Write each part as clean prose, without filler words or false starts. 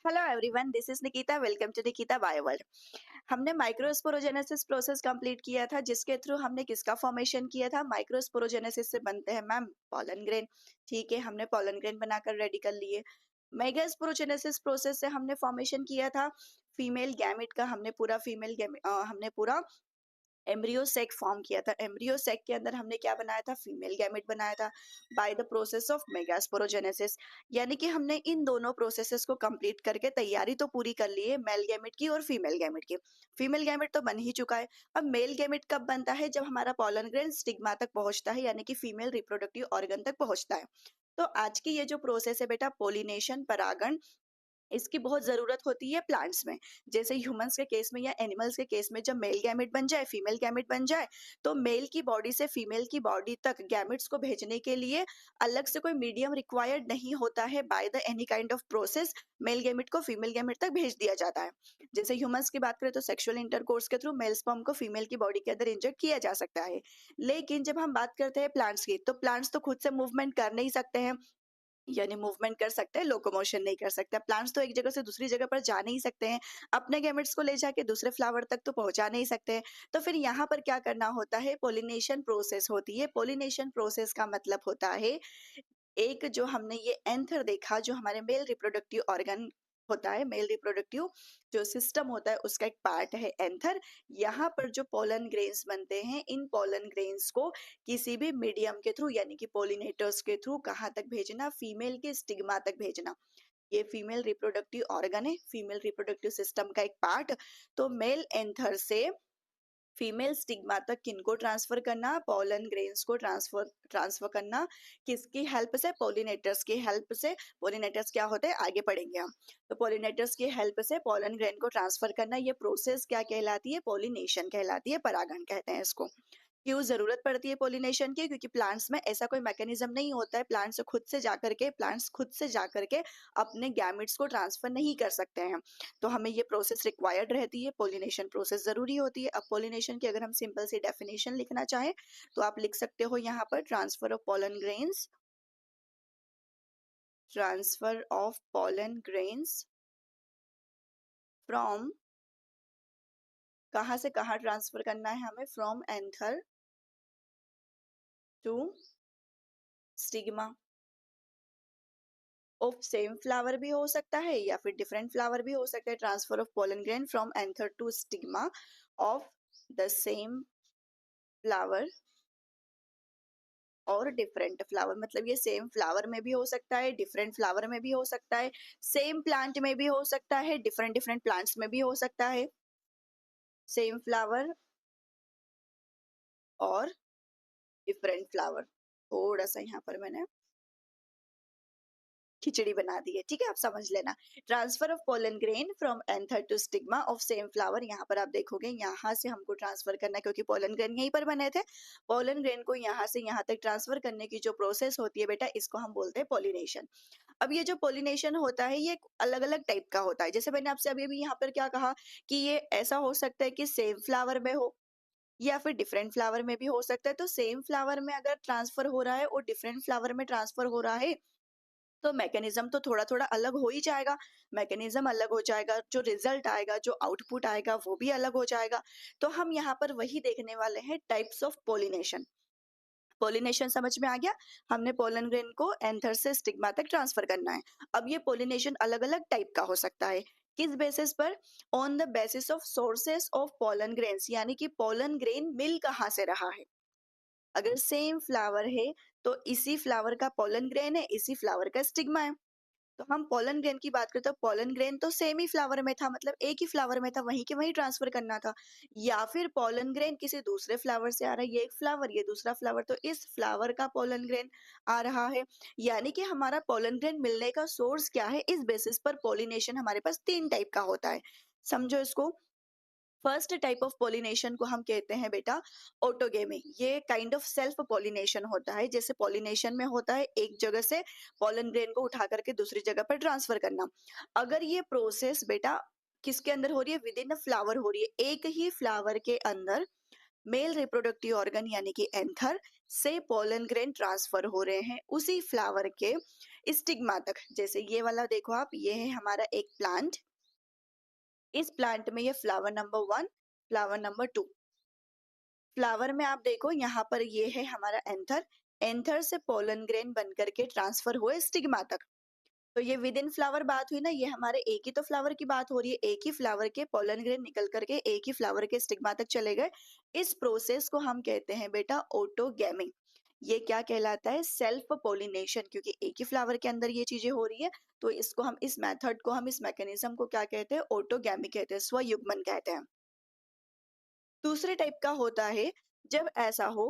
Hello everyone, this is Nikita. Welcome to Nikita Bioworld. हमने microsporogenesis process complete किया था, जिसके थ्रू हमने किसका फॉर्मेशन किया था। माइक्रोस्पोरोजेनेसिस से बनते हैं मैम पॉलन ग्रेन। ठीक है, हमने पॉलन ग्रेन बनाकर रेडी कर लिए। मेगास्पोरोजेनेसिस प्रोसेस से हमने फॉर्मेशन किया था फीमेल गैमेट का। हमने पूरा एम्ब्रियो सेक फॉर्म किया था। एम्ब्रियो सेक के अंदर हमने क्या बनाया था, फीमेल गैमेट बनाया था by the process of megasporogenesis. यानी कि हमने इन दोनों प्रोसेसेस को कंप्लीट करके तैयारी तो पूरी कर ली है मेल गैमेट की और फीमेल गैमेट की। फीमेल गैमेट तो बन ही चुका है। अब मेल गैमेट कब बनता है, जब हमारा पॉलन ग्रेन स्टिग्मा तक पहुंचता है, यानी कि फीमेल रिप्रोडक्टिव ऑर्गन तक पहुंचता है। तो आज की ये जो प्रोसेस है बेटा, पोलिनेशन, परागण, इसकी बहुत जरूरत होती है प्लांट्स में। जैसे ह्यूमंस के केस में या एनिमल्स के केस में, जब मेल गैमेट बन जाए, फीमेल गैमेट बन जाए, तो मेल की बॉडी से फीमेल की बॉडी तक गैमेट्स को भेजने के लिए अलग से कोई मीडियम रिक्वायर्ड नहीं होता है। By the any kind of process male gamete को फीमेल गैमेट तक भेज दिया जाता है। जैसे ह्यूमंस की बात करें तो सेक्सुअल इंटरकोर्स के थ्रू मेल स्पर्म को फीमेल की बॉडी के अंदर इंजेक्ट किया जा सकता है। लेकिन जब हम बात करते हैं प्लांट्स की, तो प्लांट्स तो खुद से मूवमेंट कर नहीं सकते हैं। यानी मूवमेंट कर सकते हैं, लोकोमोशन नहीं कर सकते। प्लांट्स तो एक जगह से दूसरी जगह पर जा नहीं सकते हैं, अपने गैमेट्स को ले जाके दूसरे फ्लावर तक तो पहुंचा नहीं सकते हैं। तो फिर यहाँ पर क्या करना होता है, पोलिनेशन प्रोसेस होती है। पोलिनेशन प्रोसेस का मतलब होता है, एक जो हमने ये एंथर देखा, जो हमारे मेल रिप्रोडक्टिव ऑर्गन होता है, मेल रिप्रोडक्टिव जो सिस्टम होता है, उसका एक पार्ट है एंथर। यहाँ पर जो पोलन ग्रेन्स बनते हैं, इन पोलन ग्रेन्स को किसी भी मीडियम के थ्रू, यानी कि पोलिनेटर्स के थ्रू कहाँ तक भेजना, फीमेल के स्टिग्मा तक भेजना। ये फीमेल रिप्रोडक्टिव ऑर्गन है, फीमेल रिप्रोडक्टिव सिस्टम का एक पार्ट। तो मेल एंथर से फीमेल स्टिग्मा तक किनको ट्रांसफर करना, पोलन ग्रेन्स को ट्रांसफर ट्रांसफर करना। किसकी हेल्प से, पोलिनेटर्स की हेल्प से। पोलिनेटर्स क्या होते हैं, आगे पढ़ेंगे हम। तो पोलिनेटर्स की हेल्प से पोलन ग्रेन को ट्रांसफर करना, ये प्रोसेस क्या कहलाती है, पोलिनेशन कहलाती है, परागण कहते हैं इसको। क्यों जरूरत पड़ती है पोलिनेशन की, क्योंकि प्लांट्स में ऐसा कोई मैकेनिज्म नहीं होता है। प्लांट्स खुद से जाकर के अपने गैमेट्स को ट्रांसफर नहीं कर सकते हैं। तो हमें ये प्रोसेस रिक्वायर्ड रहती है, पोलिनेशन प्रोसेस जरूरी होती है। अब पोलिनेशन की अगर हम सिंपल सी डेफिनेशन लिखना चाहें, तो आप लिख सकते हो यहाँ पर, transfer of pollen grains from, कहाँ से कहाँ ट्रांसफर करना है हमें, from anther to stigma of same flower भी हो सकता है, या फिर डिफरेंट फ्लावर भी हो सकता है। Transfer of pollen grain from anther to stigma of the same flower और डिफरेंट फ्लावर। मतलब ये सेम फ्लावर में भी हो सकता है, डिफरेंट फ्लावर में भी हो सकता है, सेम प्लांट में भी हो सकता है, डिफरेंट डिफरेंट प्लांट्स में भी हो सकता है। सेम फ्लावर और डिफरेंट फ्लावर। थोड़ा सा यहाँ पर मैंने खिचड़ी बना दी है, ठीक है, आप समझ लेना। Transfer of pollen grain from anther to stigma of same flower. यहाँ पर आप देखोगे, यहाँ से हमको ट्रांसफर करना है, क्योंकि पोलन ग्रेन यहीं पर बने थे। पोलन ग्रेन को यहाँ से यहाँ तक ट्रांसफर करने की जो प्रोसेस होती है बेटा, इसको हम बोलते हैं पोलिनेशन। अब ये जो पोलिनेशन होता है, ये अलग अलग टाइप का होता है। जैसे मैंने आपसे अभी अभी यहाँ पर क्या कहा, कि ये ऐसा हो सकता है कि सेम फ्लावर में हो, या फिर डिफरेंट फ्लावर में भी हो सकता है। तो सेम फ्लावर में अगर ट्रांसफर हो रहा है और डिफरेंट फ्लावर में ट्रांसफर हो रहा है, तो मैकेनिज्म तो थोड़ा थोड़ा अलग हो ही जाएगा। मैकेनिज्म अलग हो जाएगा, जो रिजल्ट आएगा, जो आउटपुट आएगा, वो भी अलग हो जाएगा। तो हम यहाँ पर वही देखने वाले हैं, टाइप्स ऑफ पोलिनेशन। पोलिनेशन समझ में आ गया। हमने पोलन ग्रेन को एंथर से स्टिग्मा तक ट्रांसफर करना है। अब ये पोलिनेशन अलग अलग टाइप का हो सकता है। किस बेसिस पर, on the basis of sources of pollen grains, यानी कि पोलन ग्रेन मिल कहाँ से रहा है। अगर सेम फ्लावर है, तो इसी फ्लावर का पोलन ग्रेन है, इसी फ्लावर का स्टिग्मा है। तो हम पोलन ग्रेन की बात करते हैं, पोलन ग्रेन तो सेम ही फ्लावर में था, मतलब एक ही फ्लावर में था, वहीं के वहीं ट्रांसफर करना था। या फिर पोलन ग्रेन किसी दूसरे फ्लावर से आ रहा है, ये एक फ्लावर, ये दूसरा फ्लावर, तो इस फ्लावर का पोलन ग्रेन आ रहा है। यानी कि हमारा पोलन ग्रेन मिलने का सोर्स क्या है, इस बेसिस पर पोलिनेशन हमारे पास तीन टाइप का होता है। समझो इसको। फर्स्ट टाइप ऑफ पोलिनेशन को हम कहते हैं बेटा ऑटोगेमी। ये काइंड ऑफ सेल्फ पोलिनेशन होता है। जैसे पोलिनेशन में होता है, एक जगह से पोलन ग्रेन को उठा करके दूसरी जगह पर ट्रांसफर करना। अगर ये प्रोसेस बेटा किसके अंदर हो रही है, विद इन अ फ्लावर हो रही है, एक ही फ्लावर के अंदर मेल रिप्रोडक्टिव ऑर्गन यानी कि एंथर से पोलन ग्रेन ट्रांसफर हो रहे हैं, उसी फ्लावर के स्टिग्मा तक। जैसे ये वाला देखो आप, ये है हमारा एक प्लांट। इस प्लांट में ये flower number 1, flower number 2। Flower में आप देखो यहाँ पर ये है हमारा एंथर। एंथर से पोलन ग्रेन बन करके ट्रांसफर हुए स्टिग्मा तक। तो ये विद इन फ्लावर बात हुई ना, ये हमारे एक ही तो फ्लावर की बात हो रही है, एक ही फ्लावर के पोलन ग्रेन निकल करके एक ही फ्लावर के स्टिग्मा तक चले गए। इस प्रोसेस को हम कहते हैं बेटा ऑटोगैमी। ये क्या कहलाता है? सेल्फ पोलिनेशन, क्योंकि एक ही फ्लावर के अंदर ये चीजें हो रही है। तो इसको हम, इस मेथड को हम, इस मैकेनिज्म को क्या कहते हैं? ऑटोगैमी कहते हैं, स्वयुग्मन कहते हैं। दूसरे टाइप का होता है जब ऐसा हो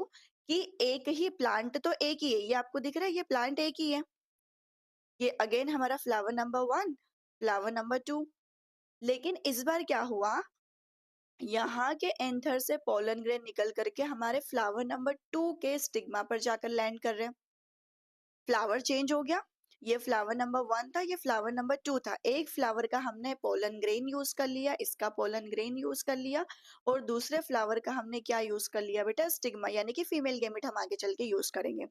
कि एक ही प्लांट तो एक ही है, ये आपको दिख रहा है, ये प्लांट एक ही है। ये अगेन हमारा फ्लावर नंबर 1, फ्लावर नंबर 2। लेकिन इस बार क्या हुआ, यहाँ के एंथर से पोलन ग्रेन निकल करके हमारे फ्लावर नंबर 2 के स्टिग्मा पर जाकर लैंड कर रहे हैं। फ्लावर चेंज हो गया। ये फ्लावर नंबर 1 था, ये फ्लावर नंबर 2 था। एक फ्लावर का हमने पोलन ग्रेन यूज कर लिया, इसका पोलन ग्रेन यूज कर लिया, और दूसरे फ्लावर का हमने क्या यूज कर लिया बेटा? स्टिग्मा, यानी कि फीमेल गेमिट हम आगे चल के यूज करेंगे।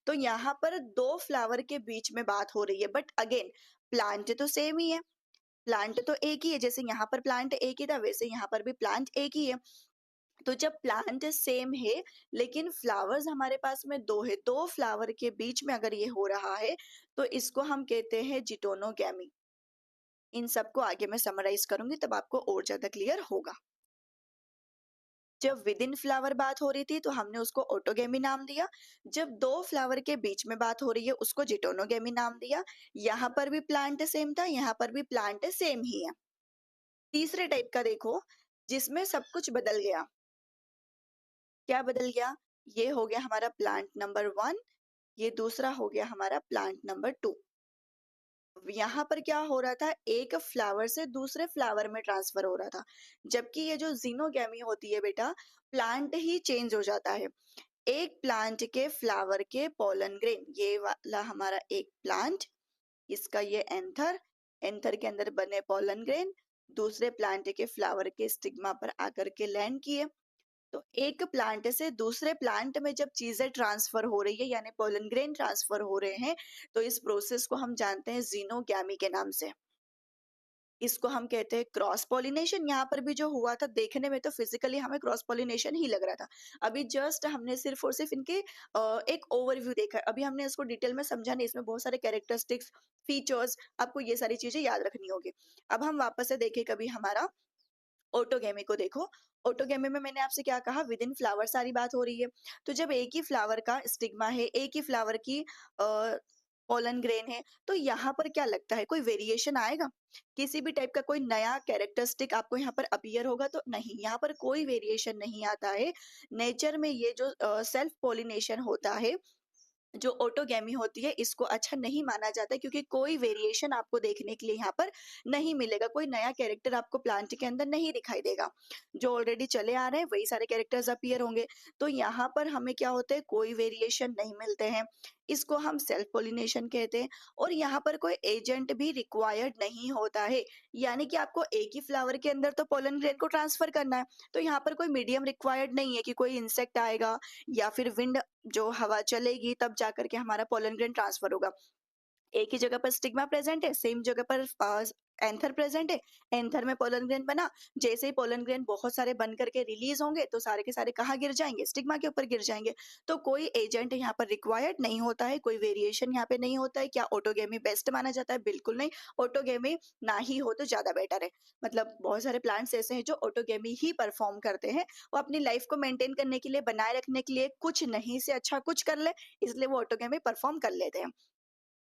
तो यहाँ पर दो फ्लावर के बीच में बात हो रही है, बट अगेन प्लांट तो सेम ही है, प्लांट तो एक ही है। जैसे यहाँ पर प्लांट एक ही था, वैसे यहाँ पर भी प्लांट एक ही है। तो जब प्लांट सेम है लेकिन फ्लावर्स हमारे पास में दो है, दो फ्लावर के बीच में अगर ये हो रहा है, तो इसको हम कहते हैं जिटोनोगैमी। इन सबको आगे मैं समराइज करूंगी तब आपको और ज्यादा क्लियर होगा। जब विद इन फ्लावर बात हो रही थी तो हमने उसको ऑटोगेमी नाम दिया। जब दो फ्लावर के बीच में बात हो रही है उसको जिटोनोगेमी नाम दिया। यहाँ पर भी प्लांट सेम था, यहाँ पर भी प्लांट सेम ही है। तीसरे टाइप का देखो, जिसमें सब कुछ बदल गया। क्या बदल गया? ये हो गया हमारा प्लांट नंबर 1, ये दूसरा हो गया हमारा प्लांट नंबर 2। यहाँ पर क्या हो रहा था, एक फ्लावर से दूसरे फ्लावर में ट्रांसफर हो रहा था। जबकि ये जो जीनोगैमी होती है बेटा, प्लांट ही चेंज हो जाता है। एक प्लांट के फ्लावर के पोलन ग्रेन, ये वाला हमारा एक प्लांट, इसका ये एंथर, एंथर के अंदर बने पोलन ग्रेन दूसरे प्लांट के फ्लावर के स्टिग्मा पर आकर के लैंड किए। तो एक प्लांट से दूसरे प्लांट में जब चीजें ट्रांसफर हो रही है, यानी पोलन ग्रेन ट्रांसफर हो रहे हैं, तो इस प्रोसेस को हम जानते हैं जीनोगैमी के नाम से। इसको हम कहते हैं क्रॉस पॉलिनेशन। यहाँ पर भी जो हुआ था, देखने में तो फिजिकली हमें क्रॉस पॉलिनेशन ही लग रहा था। अभी जस्ट हमने सिर्फ और सिर्फ इनके एक ओवरव्यू देखा है, अभी हमने इसको डिटेल में समझा नहीं। इसमें बहुत सारे कैरेक्टरिस्टिक्स, फीचर्स, आपको ये सारी चीजें याद रखनी होगी। अब हम वापस से देखें कभी हमारा ऑटोगेमी को देखो। ऑटोगेमी में मैंने आपसे क्या कहा, विद इन फ्लावर सारी बात हो रही है। तो जब एक ही फ्लावर का स्टिग्मा है, एक ही फ्लावर की पोलन ग्रेन है, तो यहाँ पर क्या लगता है, कोई वेरिएशन आएगा? किसी भी टाइप का कोई नया कैरेक्टरिस्टिक आपको यहाँ पर अपीयर होगा? तो नहीं, यहाँ पर कोई वेरिएशन नहीं आता है। नेचर में ये जो सेल्फ पोलिनेशन होता है, जो ऑटोगैमी होती है, इसको अच्छा नहीं माना जाता, क्योंकि कोई वेरिएशन आपको देखने के लिए यहाँ पर नहीं मिलेगा। कोई नया कैरेक्टर आपको प्लांट के अंदर नहीं दिखाई देगा। जो ऑलरेडी चले आ रहे हैं वही सारे कैरेक्टर्स अपीयर होंगे। तो यहाँ पर हमें क्या होता है, कोई वेरिएशन नहीं मिलते हैं। इसको हम सेल्फ पोलिनेशन कहते हैं। और यहाँ पर कोई एजेंट भी रिक्वायर्ड नहीं होता है, यानी कि आपको एक ही फ्लावर के अंदर तो पोलन ग्रेन को ट्रांसफर करना है। तो यहाँ पर कोई मीडियम रिक्वायर्ड नहीं है कि कोई इंसेक्ट आएगा या फिर विंड, जो हवा चलेगी तब जाकर के हमारा पोलन ग्रेन ट्रांसफर होगा। एक ही जगह पर स्टिग्मा प्रेजेंट है, सेम जगह पर एंथर प्रेजेंट है, एंथर में पोलन ग्रेन बना। जैसे ही पोलन ग्रेन बहुत सारे बन करके रिलीज होंगे तो सारे के सारे कहाँ गिर जाएंगे? स्टिग्मा के ऊपर गिर जाएंगे। तो कोई एजेंट यहाँ पर रिक्वायर्ड नहीं होता है, कोई वेरिएशन यहाँ पे नहीं होता है। क्या ऑटोगेमी बेस्ट माना जाता है? बिल्कुल नहीं। ऑटोगेमी ना ही हो तो ज्यादा बेटर है। मतलब बहुत सारे प्लांट्स ऐसे हैं जो ऑटोगेमी ही परफॉर्म करते हैं। वो अपनी लाइफ को मेंटेन करने के लिए, बनाए रखने के लिए कुछ नहीं से अच्छा कुछ कर ले, इसलिए वो ऑटोगेमी परफॉर्म कर लेते हैं।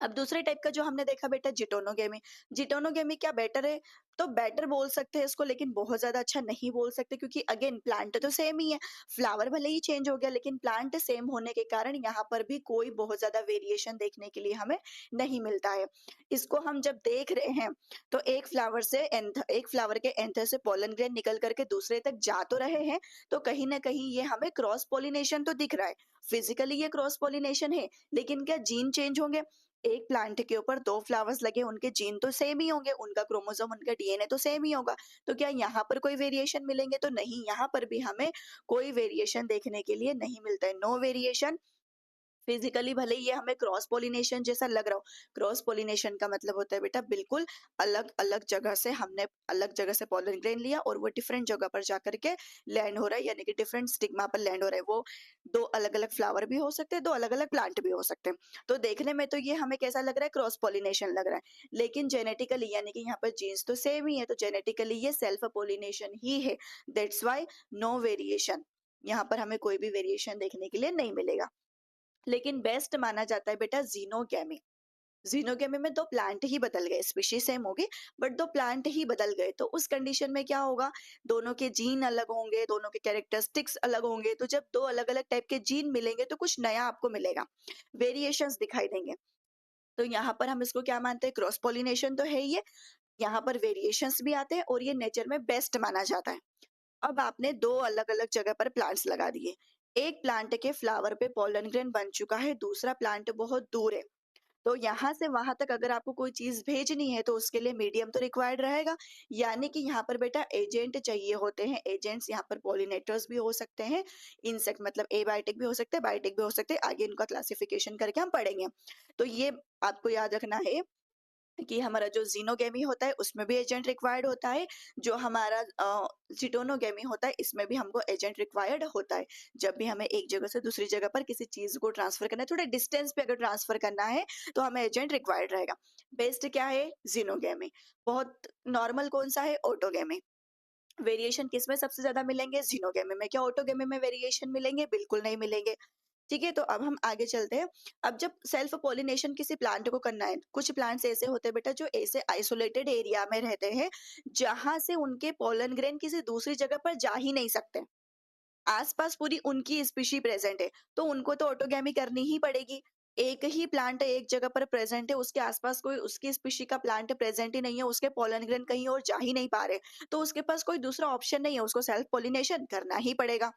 अब दूसरे टाइप का जो हमने देखा बेटा, जिटोनोगेमी। जिटोनोगेमी क्या बेटर है? तो बेटर बोल सकते हैं इसको, लेकिन बहुत ज्यादा अच्छा नहीं बोल सकते, क्योंकि अगेन प्लांट तो सेम ही है। फ्लावर भले ही चेंज हो गया, लेकिन प्लांट सेम होने के कारण यहाँ पर भी कोई बहुत ज्यादा वेरिएशन देखने के लिए हमें नहीं मिलता है। इसको हम जब देख रहे हैं तो एक फ्लावर के एंथर से पोलन ग्रेन निकल करके दूसरे तक जा तो रहे हैं, तो कहीं ना कहीं ये हमें क्रॉस पोलिनेशन तो दिख रहा है। फिजिकली ये क्रॉस पोलिनेशन है, लेकिन क्या जीन चेंज होंगे? एक प्लांट के ऊपर दो फ्लावर्स लगे, उनके जीन तो सेम ही होंगे, उनका क्रोमोसोम, उनका डीएनए तो सेम ही होगा। तो क्या यहाँ पर कोई वेरिएशन मिलेंगे? तो नहीं, यहाँ पर भी हमें कोई वेरिएशन देखने के लिए नहीं मिलता है। No variation. फिजिकली भले ही ये हमें क्रॉस पोलिनेशन जैसा लग रहा हो, क्रॉस पोलिनेशन का मतलब होता है बेटा बिल्कुल अलग अलग जगह से हमने अलग जगह से पॉलन ग्रेन लिया और वो डिफरेंट जगह पर जा करके लैंड हो रहा है, यानी कि डिफरेंट स्टिग्मा पर लैंड हो रहा है। वो दो अलग अलग फ्लावर भी हो सकते हैं, दो अलग अलग प्लांट भी हो सकते हैं। तो देखने में तो ये हमें कैसा लग रहा है, क्रॉस पोलिनेशन लग रहा है, लेकिन जेनेटिकली यानी कि यहाँ पर जीन्स तो सेम ही है, तो जेनेटिकली ये सेल्फ पोलिनेशन ही है। दैट्स वाई नो वेरिएशन, यहाँ पर हमें कोई भी वेरिएशन देखने के लिए नहीं मिलेगा। लेकिन बेस्ट माना जाता है बेटा जीनोगेमी। जीनोगेमी में दो प्लांट ही बदल गए, स्पीशीज सेम होगी बट दो प्लांट ही बदल गए, तो उस कंडीशन में क्या होगा, दोनों के जीन अलग होंगे, दोनों के कैरेक्टरिस्टिक्स अलग होंगे, तो जब दो अलग अलग टाइप के जीन मिलेंगे तो कुछ नया आपको मिलेगा, वेरिएशंस दिखाई देंगे। तो यहाँ पर हम इसको क्या मानते हैं, क्रॉस पोलिनेशन तो है ही है, यहाँ पर वेरिएशंस भी आते हैं और ये नेचर में बेस्ट माना जाता है। अब आपने दो अलग अलग जगह पर प्लांट्स लगा दिए, एक प्लांट के फ्लावर पे पोलन ग्रेन बन चुका है, दूसरा प्लांट बहुत दूर है, तो यहाँ से वहां तक अगर आपको कोई चीज भेजनी है तो उसके लिए मीडियम तो रिक्वायर्ड रहेगा, यानी कि यहाँ पर बेटा एजेंट चाहिए होते हैं। एजेंट्स यहाँ पर पॉलिनेटर्स भी हो सकते हैं, इंसेक्ट मतलब एबायोटिक भी हो सकते हैं, बायोटिक भी हो सकते हैं, आगे इनका क्लासिफिकेशन करके हम पढ़ेंगे। तो ये आपको याद रखना है कि हमारा जो ज़ीनोगेमी होता है उसमें भी एजेंट रिक्वायर्ड होता है, जो हमारा चिटोनोगेमी होता है इसमें भी हमको एजेंट रिक्वायर्ड होता है। जब भी हमें एक जगह से दूसरी जगह पर किसी चीज़ को ट्रांसफ़र करना है, थोड़े डिस्टेंस पे अगर ट्रांसफ़र करना है, तो हमें एजेंट रिक्वायर्ड रहेगा। बेस्ट क्या है? ज़ीनोगेमी। बहुत नॉर्मल कौन-सा है? ऑटोगेमी। वेरिएशन किसमें सबसे ज़्यादा मिलेंगे? ज़ीनोगेमी में। क्या ऑटोगेमी में वेरिएशन मिलेंगे? बिल्कुल नहीं मिलेंगे। ठीक है, तो अब हम आगे चलते हैं। अब जब सेल्फ पॉलिनेशन किसी प्लांट को करना है, कुछ प्लांट्स ऐसे होते हैं बेटा जो ऐसे आइसोलेटेड एरिया में रहते हैं जहां से उनके पोलन ग्रेन किसी दूसरी जगह पर जा ही नहीं सकते, आसपास पूरी उनकी स्पीशी प्रेजेंट है, तो उनको तो ऑटोगैमी करनी ही पड़ेगी। एक ही प्लांट एक जगह पर प्रेजेंट है, उसके आसपास कोई उसकी स्पीशी का प्लांट प्रेजेंट ही नहीं है, उसके पोलन ग्रेन कहीं और जा ही नहीं पा रहे, तो उसके पास कोई दूसरा ऑप्शन नहीं है, उसको सेल्फ पॉलिनेशन करना ही पड़ेगा।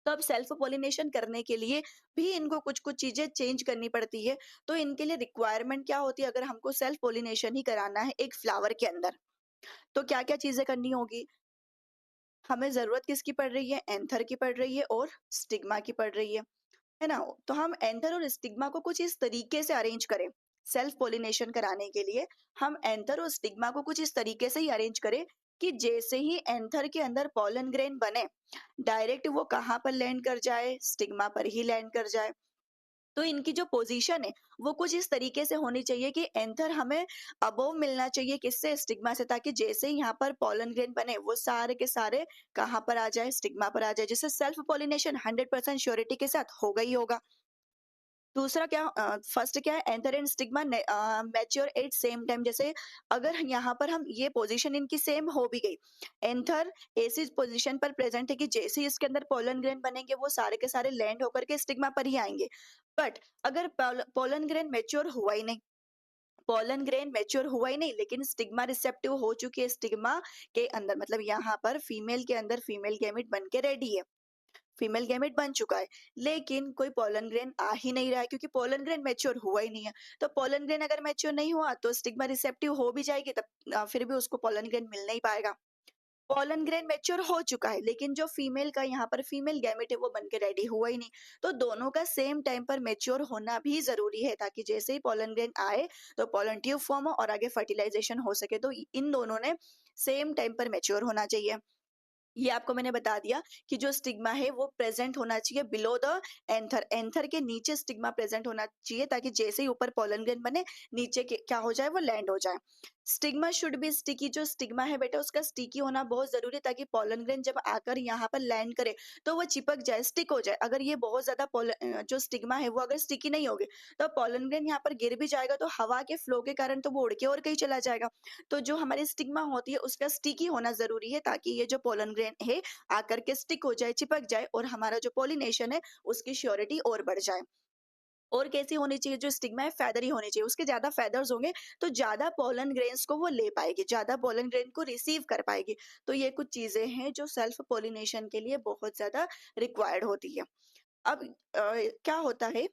तो अब सेल्फ पॉलिनेशन करने के लिए भी इनको कुछ-कुछ चीज़ें चेंज करनी पड़ती है। तो इनके लिए रिक्वायरमेंट क्या होती है, अगर हमको सेल्फ पॉलिनेशन ही कराना है एक फ्लावर के अंदर, तो क्या-क्या चीज़ें करनी होगी? हमें ज़रूरत किसकी पड़ रही है? एंथर की पड़ रही है और स्टिग्मा की पड़ रही है ना? तो हम एंथर और स्टिग्मा को कुछ इस तरीके से अरेंज करें, सेल्फ पॉलिनेशन कराने के लिए हम एंथर और स्टिग्मा को कुछ इस तरीके से ही अरेंज करें कि जैसे ही एंथर के अंदर पॉलन ग्रेन बने, डायरेक्ट वो कहाँ पर लैंड कर जाए? स्टिग्मा पर ही लैंड कर जाए। तो इनकी जो पोजीशन है वो कुछ इस तरीके से होनी चाहिए कि एंथर हमें अबोव मिलना चाहिए, किससे? स्टिग्मा से, ताकि जैसे ही यहाँ पर पॉलन ग्रेन बने वो सारे के सारे कहाँ पर आ जाए? स्टिग्मा पर आ जाए, जिससे सेल्फ पॉलिनेशन 100% श्योरिटी के साथ होगा ही होगा। दूसरा क्या, फर्स्ट क्या है, anther and stigma mature at same time, जैसे अगर यहाँ पर हम ये पोजीशन इनकी सेम हो भी गई, एंथर ऐसी पोजीशन पर प्रेजेंट है कि जैसे ही इसके अंदर पोलन ग्रेन बनेंगे वो सारे के सारे लैंड होकर के स्टिग्मा पर ही आएंगे। बट अगर पोलन ग्रेन मैच्योर हुआ ही नहीं, पोलन ग्रेन मैच्योर हुआ ही नहीं लेकिन स्टिग्मा रिसेप्टिव हो चुकी है, स्टिग्मा के अंदर मतलब यहाँ पर फीमेल के अंदर फीमेल गैमेट बन के रेडी है, फीमेल गैमेट बन चुका है, लेकिन कोई पोलन ग्रेन आ ही नहीं रहा है क्योंकि पोलन ग्रेन मैच्योर हुआ ही नहीं है। तो पोलन ग्रेन अगर मैच्योर नहीं हुआ तो स्टिग्मा रिसेप्टिव हो भी जाएगी, तब फिर भी उसको पोलन ग्रेन मिल नहीं पाएगा। पोलन ग्रेन मैच्योर हो चुका है लेकिन जो फीमेल का यहाँ पर फीमेल गैमेट है वो बन के रेडी हुआ ही नहीं, तो दोनों का सेम टाइम पर मैच्योर होना भी जरूरी है, ताकि जैसे ही पोलन ग्रेन आए तो पोलन ट्यूब फॉर्म हो और आगे फर्टिलाइजेशन हो सके, तो इन दोनों ने सेम टाइम पर मैच्योर होना चाहिए। ये आपको मैंने बता दिया कि जो स्टिग्मा है वो प्रेजेंट होना चाहिए बिलो द एंथर, एंथर के नीचे स्टिग्मा प्रेजेंट होना चाहिए, ताकि जैसे ही ऊपर पोलन ग्रेन बने नीचे के क्या हो जाए, वो लैंड हो जाए। स्टिग्मा शुड बी स्टिकी, जो स्टिग्मा है बेटा उसका स्टिकी होना बहुत जरूरी है, ताकि पोलन ग्रेन जब आकर यहाँ पर लैंड करे तो वो चिपक जाए, स्टिक हो जाए। अगर ये बहुत ज्यादा जो स्टिग्मा है वो अगर स्टिकी नहीं होगी तो पोलन ग्रेन यहाँ पर गिर भी जाएगा तो हवा के फ्लो के कारण तो वो उड़ के और कहीं चला जाएगा। तो जो हमारी स्टिग्मा होती है उसका स्टिकी होना जरूरी है, ताकि ये जो पोलन ग्रेन है आकर के स्टिक हो जाए, चिपक जाए और हमारा जो पोलिनेशन है उसकी श्योरिटी और बढ़ जाए। और कैसी होनी चाहिए, जो स्टिग्मा है फेदरी होनी चाहिए, उसके ज्यादा फेदर्स होंगे तो ज्यादा पोलन ग्रेन्स को वो ले पाएगी, ज्यादा पोलन ग्रेन को रिसीव कर पाएगी। तो ये कुछ चीजें हैं जो सेल्फ पोलिनेशन के लिए बहुत ज्यादा रिक्वायर्ड होती है। अब क्या होता है,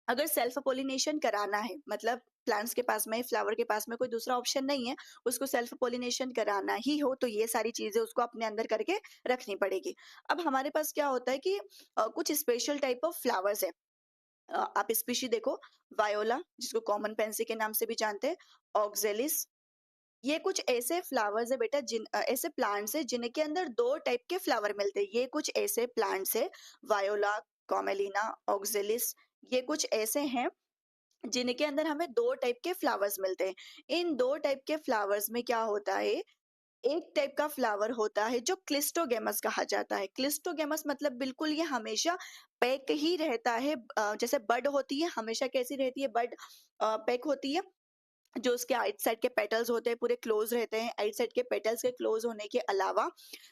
अगर सेल्फ पोलिनेशन कराना है मतलब प्लांट्स के पास में, फ्लावर के पास में कोई दूसरा ऑप्शन नहीं है, उसको सेल्फ पोलिनेशन कराना ही हो तो ये सारी चीजें उसको अपने अंदर करके रखनी पड़ेगी। अब हमारे पास क्या होता है कि कुछ स्पेशल टाइप ऑफ फ्लावर्स है, आप स्पीशी देखो, वायोला जिसको कॉमन पेंसी के नाम से भी जानते हैं, ऑक्जेलिस, ये कुछ ऐसे फ्लावर्स है बेटा ऐसे प्लांट्स है जिनके अंदर 2 टाइप के फ्लावर मिलते हैं। ये कुछ ऐसे प्लांट्स है, वायोला, कॉमेलिना, ऑक्जेलिस, ये कुछ ऐसे हैं जिनके अंदर हमें 2 टाइप के फ्लावर्स मिलते हैं। इन 2 टाइप के फ्लावर्स में क्या होता है, एक टाइप का फ्लावर होता है जो क्लिस्टोगेमस कहा जाता है। क्लिस्टोगेमस मतलब बिल्कुल ये हमेशा पैक ही रहता है, जैसे बड होती है, हमेशा कैसी रहती है बड, पैक होती है। जो उसके आइट साइड के पेटल्स होते हैं पूरे क्लोज रहते हैं। आइट साइड के पेटल्स के क्लोज होने के अलावा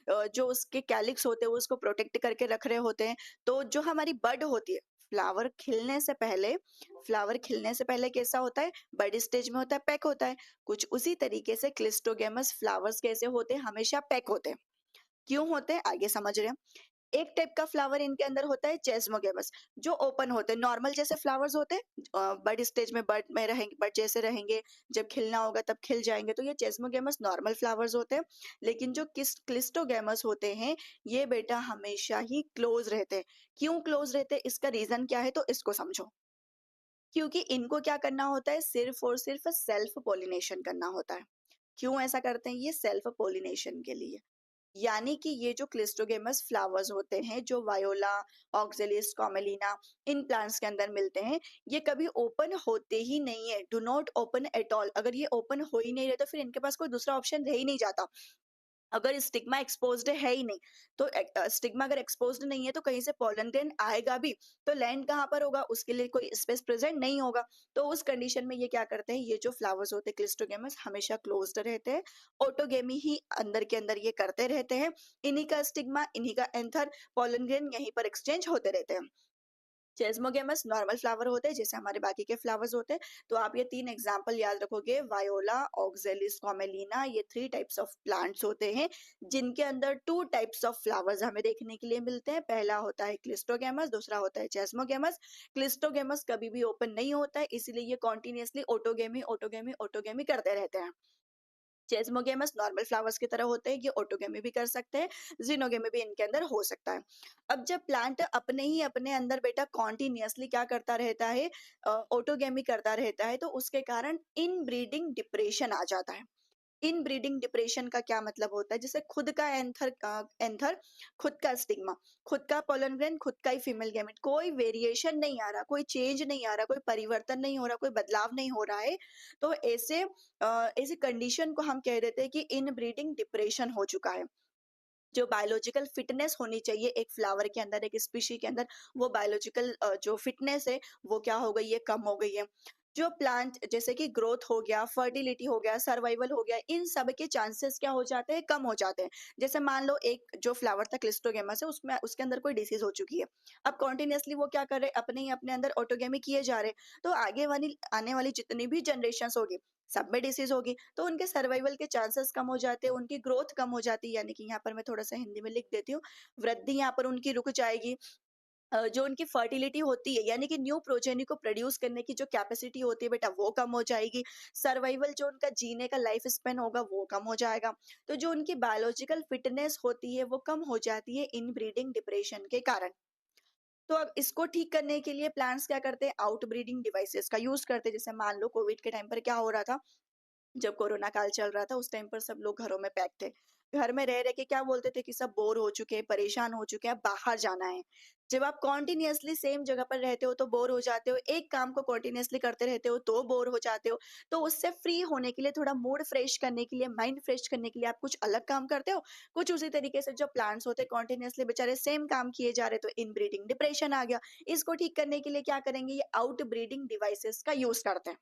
जो उसके कैलिक्स होते हैं वो उसको प्रोटेक्ट करके रख रहे होते हैं। तो जो हमारी बड होती है, फ्लावर खिलने से पहले कैसा होता है, बड स्टेज में होता है, पैक होता है। कुछ उसी तरीके से क्लिस्टोगेमस फ्लावर्स कैसे होते हैं, हमेशा पैक होते हैं। क्यों होते हैं आगे समझ रहे हैं। एक टाइप का फ्लावर इनके अंदर होता है चेस्मोगेमस, जो ओपन होते हैं, नॉर्मल जैसे फ्लावर्स होते हैं, बड स्टेज में बड में रहेंगे, बड जैसे रहेंगे, जब खिलना होगा तब खिल जाएंगे, तो ये चेस्मोगेमस नॉर्मल फ्लावर्स होते हैं। लेकिन जो किस क्लिस्टोगेमस होते हैं, ये बेटा हमेशा ही क्लोज रहते हैं। क्यों क्लोज रहते हैं, इसका रीजन क्या है, तो इसको समझो। क्योंकि इनको क्या करना होता है, सिर्फ और सिर्फ सेल्फ पोलिनेशन करना होता है। क्यों ऐसा करते हैं, ये सेल्फ पोलिनेशन के लिए। यानी कि ये जो क्लिस्टोगेमस फ्लावर्स होते हैं, जो voila, oxalis, Commelina, in plants के अंदर मिलते हैं, ये कभी ओपन होते ही नहीं है, do not open at all. अगर ये ओपन हो ही नहीं रहे तो फिर इनके पास कोई दूसरा ऑप्शन रह ही नहीं जाता। अगर स्टिग्मा एक्सपोज्ड है ही नहीं, तो स्टिग्मा अगर एक्सपोज्ड नहीं है तो कहीं से पोलन ग्रेन आएगा भी, तो लैंड कहाँ पर होगा, उसके लिए कोई स्पेस प्रेजेंट नहीं होगा। तो उस कंडीशन में ये क्या करते हैं, ये जो फ्लावर्स होते हैं क्लिस्टोगेमस, हमेशा क्लोज्ड रहते हैं। ऑटोगेमी ही अंदर के अंदर ये करते रहते हैं। इन्हीं का स्टिग्मा, इन्हीं का एंथर, पोलन ग्रेन यहीं पर एक्सचेंज होते रहते हैं। चेस्मोगेमस नॉर्मल फ्लावर होते हैं जैसे हमारे बाकी के फ्लावर्स होते हैं। तो आप ये 3 एग्जांपल याद रखोगे, वायोला, ऑक्जेलिस, कॉमेलिना, ये 3 टाइप्स ऑफ प्लांट्स होते हैं जिनके अंदर 2 टाइप्स ऑफ फ्लावर्स हमें देखने के लिए मिलते हैं। पहला होता है क्लिस्टोगेमस, दूसरा होता है चेस्मोगेमस। क्लिस्टोगेमस कभी भी ओपन नहीं होता है, इसीलिए ये कॉन्टिन्यूअसली ऑटोगेमी ऑटोगेमी ऑटोगेमी करते रहते हैं। चेस्मोगेमस नॉर्मल फ्लावर्स की तरह होते हैं, ये ऑटोगेमी भी कर सकते हैं, जिनोगेमी भी इनके अंदर हो सकता है। अब जब प्लांट अपने ही अपने अंदर बेटा कॉन्टिन्यूअसली क्या करता रहता है, ऑटोगेमी करता रहता है, तो उसके कारण इनब्रीडिंग डिप्रेशन आ जाता है। इनब्रीडिंग डिप्रेशन का क्या मतलब होता है, जैसे खुद का एंथर, खुद का स्टिग्मा, खुद का पोलन ग्रेन, खुद का ही फीमेल गैमेट, कोई वेरिएशन नहीं आ रहा, कोई चेंज नहीं आ रहा, कोई परिवर्तन नहीं हो रहा, कोई बदलाव नहीं हो रहा है। तो ऐसे कंडीशन को हम कह देते हैं कि इनब्रीडिंग डिप्रेशन हो चुका है। जो बायोलॉजिकल फिटनेस होनी चाहिए एक फ्लावर के अंदर, एक स्पीशी के अंदर, वो बायोलॉजिकल जो फिटनेस है वो क्या हो गई है, कम हो गई है। जो प्लांट जैसे कि ग्रोथ हो गया, फर्टिलिटी हो गया, सर्वाइवल हो गया, इन सब के चांसेस क्या हो जाते हैं, कम हो जाते हैं। जैसे मान लो एक जो फ्लावर था क्लिस्टोगेमस है, उसमें उसके अंदर कोई डिसीज हो चुकी है। अब कॉन्टिन्यूअसली वो क्या कर रहे हैं, अपने ही अपने अंदर ऑटोगेमी किए जा रहे हैं, तो आगे वाली आने वाली जितनी भी जनरेशन होगी, सब में डिसीज होगी, तो उनके सर्वाइवल के चांसेस कम हो जाते हैं, उनकी ग्रोथ कम हो जाती है। यानी कि यहाँ पर मैं थोड़ा सा हिंदी में लिख देती हूँ, वृद्धि यहाँ पर उनकी रुक जाएगी। जो उनकी फर्टिलिटी होती है, यानी कि न्यू प्रोजेनी को प्रोड्यूस करने की जो कैपेसिटी होती है बेटा, वो कम हो जाएगी। सर्वाइवल जो उनका जीने का लाइफ स्पेन होगा वो कम हो जाएगा। तो जो उनकी बायोलॉजिकल फिटनेस होती है वो कम हो जाती है इन ब्रीडिंग डिप्रेशन के कारण। तो अब इसको ठीक करने के लिए प्लांट्स क्या करते हैं, आउट ब्रीडिंग डिवाइसेस का यूज करते हैं। जैसे मान लो कोविड के टाइम पर क्या हो रहा था, जब कोरोना काल चल रहा था, उस टाइम पर सब लोग घरों में पैक थे। घर में रह के क्या बोलते थे कि सब बोर हो चुके हैं, परेशान हो चुके हैं, अब बाहर जाना है। जब आप कॉन्टिन्यूअसली सेम जगह पर रहते हो तो बोर हो जाते हो, एक काम को कॉन्टिन्यूअसली करते रहते हो तो बोर हो जाते हो। तो उससे फ्री होने के लिए, थोड़ा मूड फ्रेश करने के लिए, माइंड फ्रेश करने के लिए आप कुछ अलग काम करते हो। कुछ उसी तरीके से जो प्लांट्स होते हैं कॉन्टिन्यूअसली बेचारे सेम काम किए जा रहे, तो इन ब्रीडिंग डिप्रेशन आ गया। इसको ठीक करने के लिए क्या करेंगे, ये आउट ब्रीडिंग डिवाइसेस का यूज करते हैं।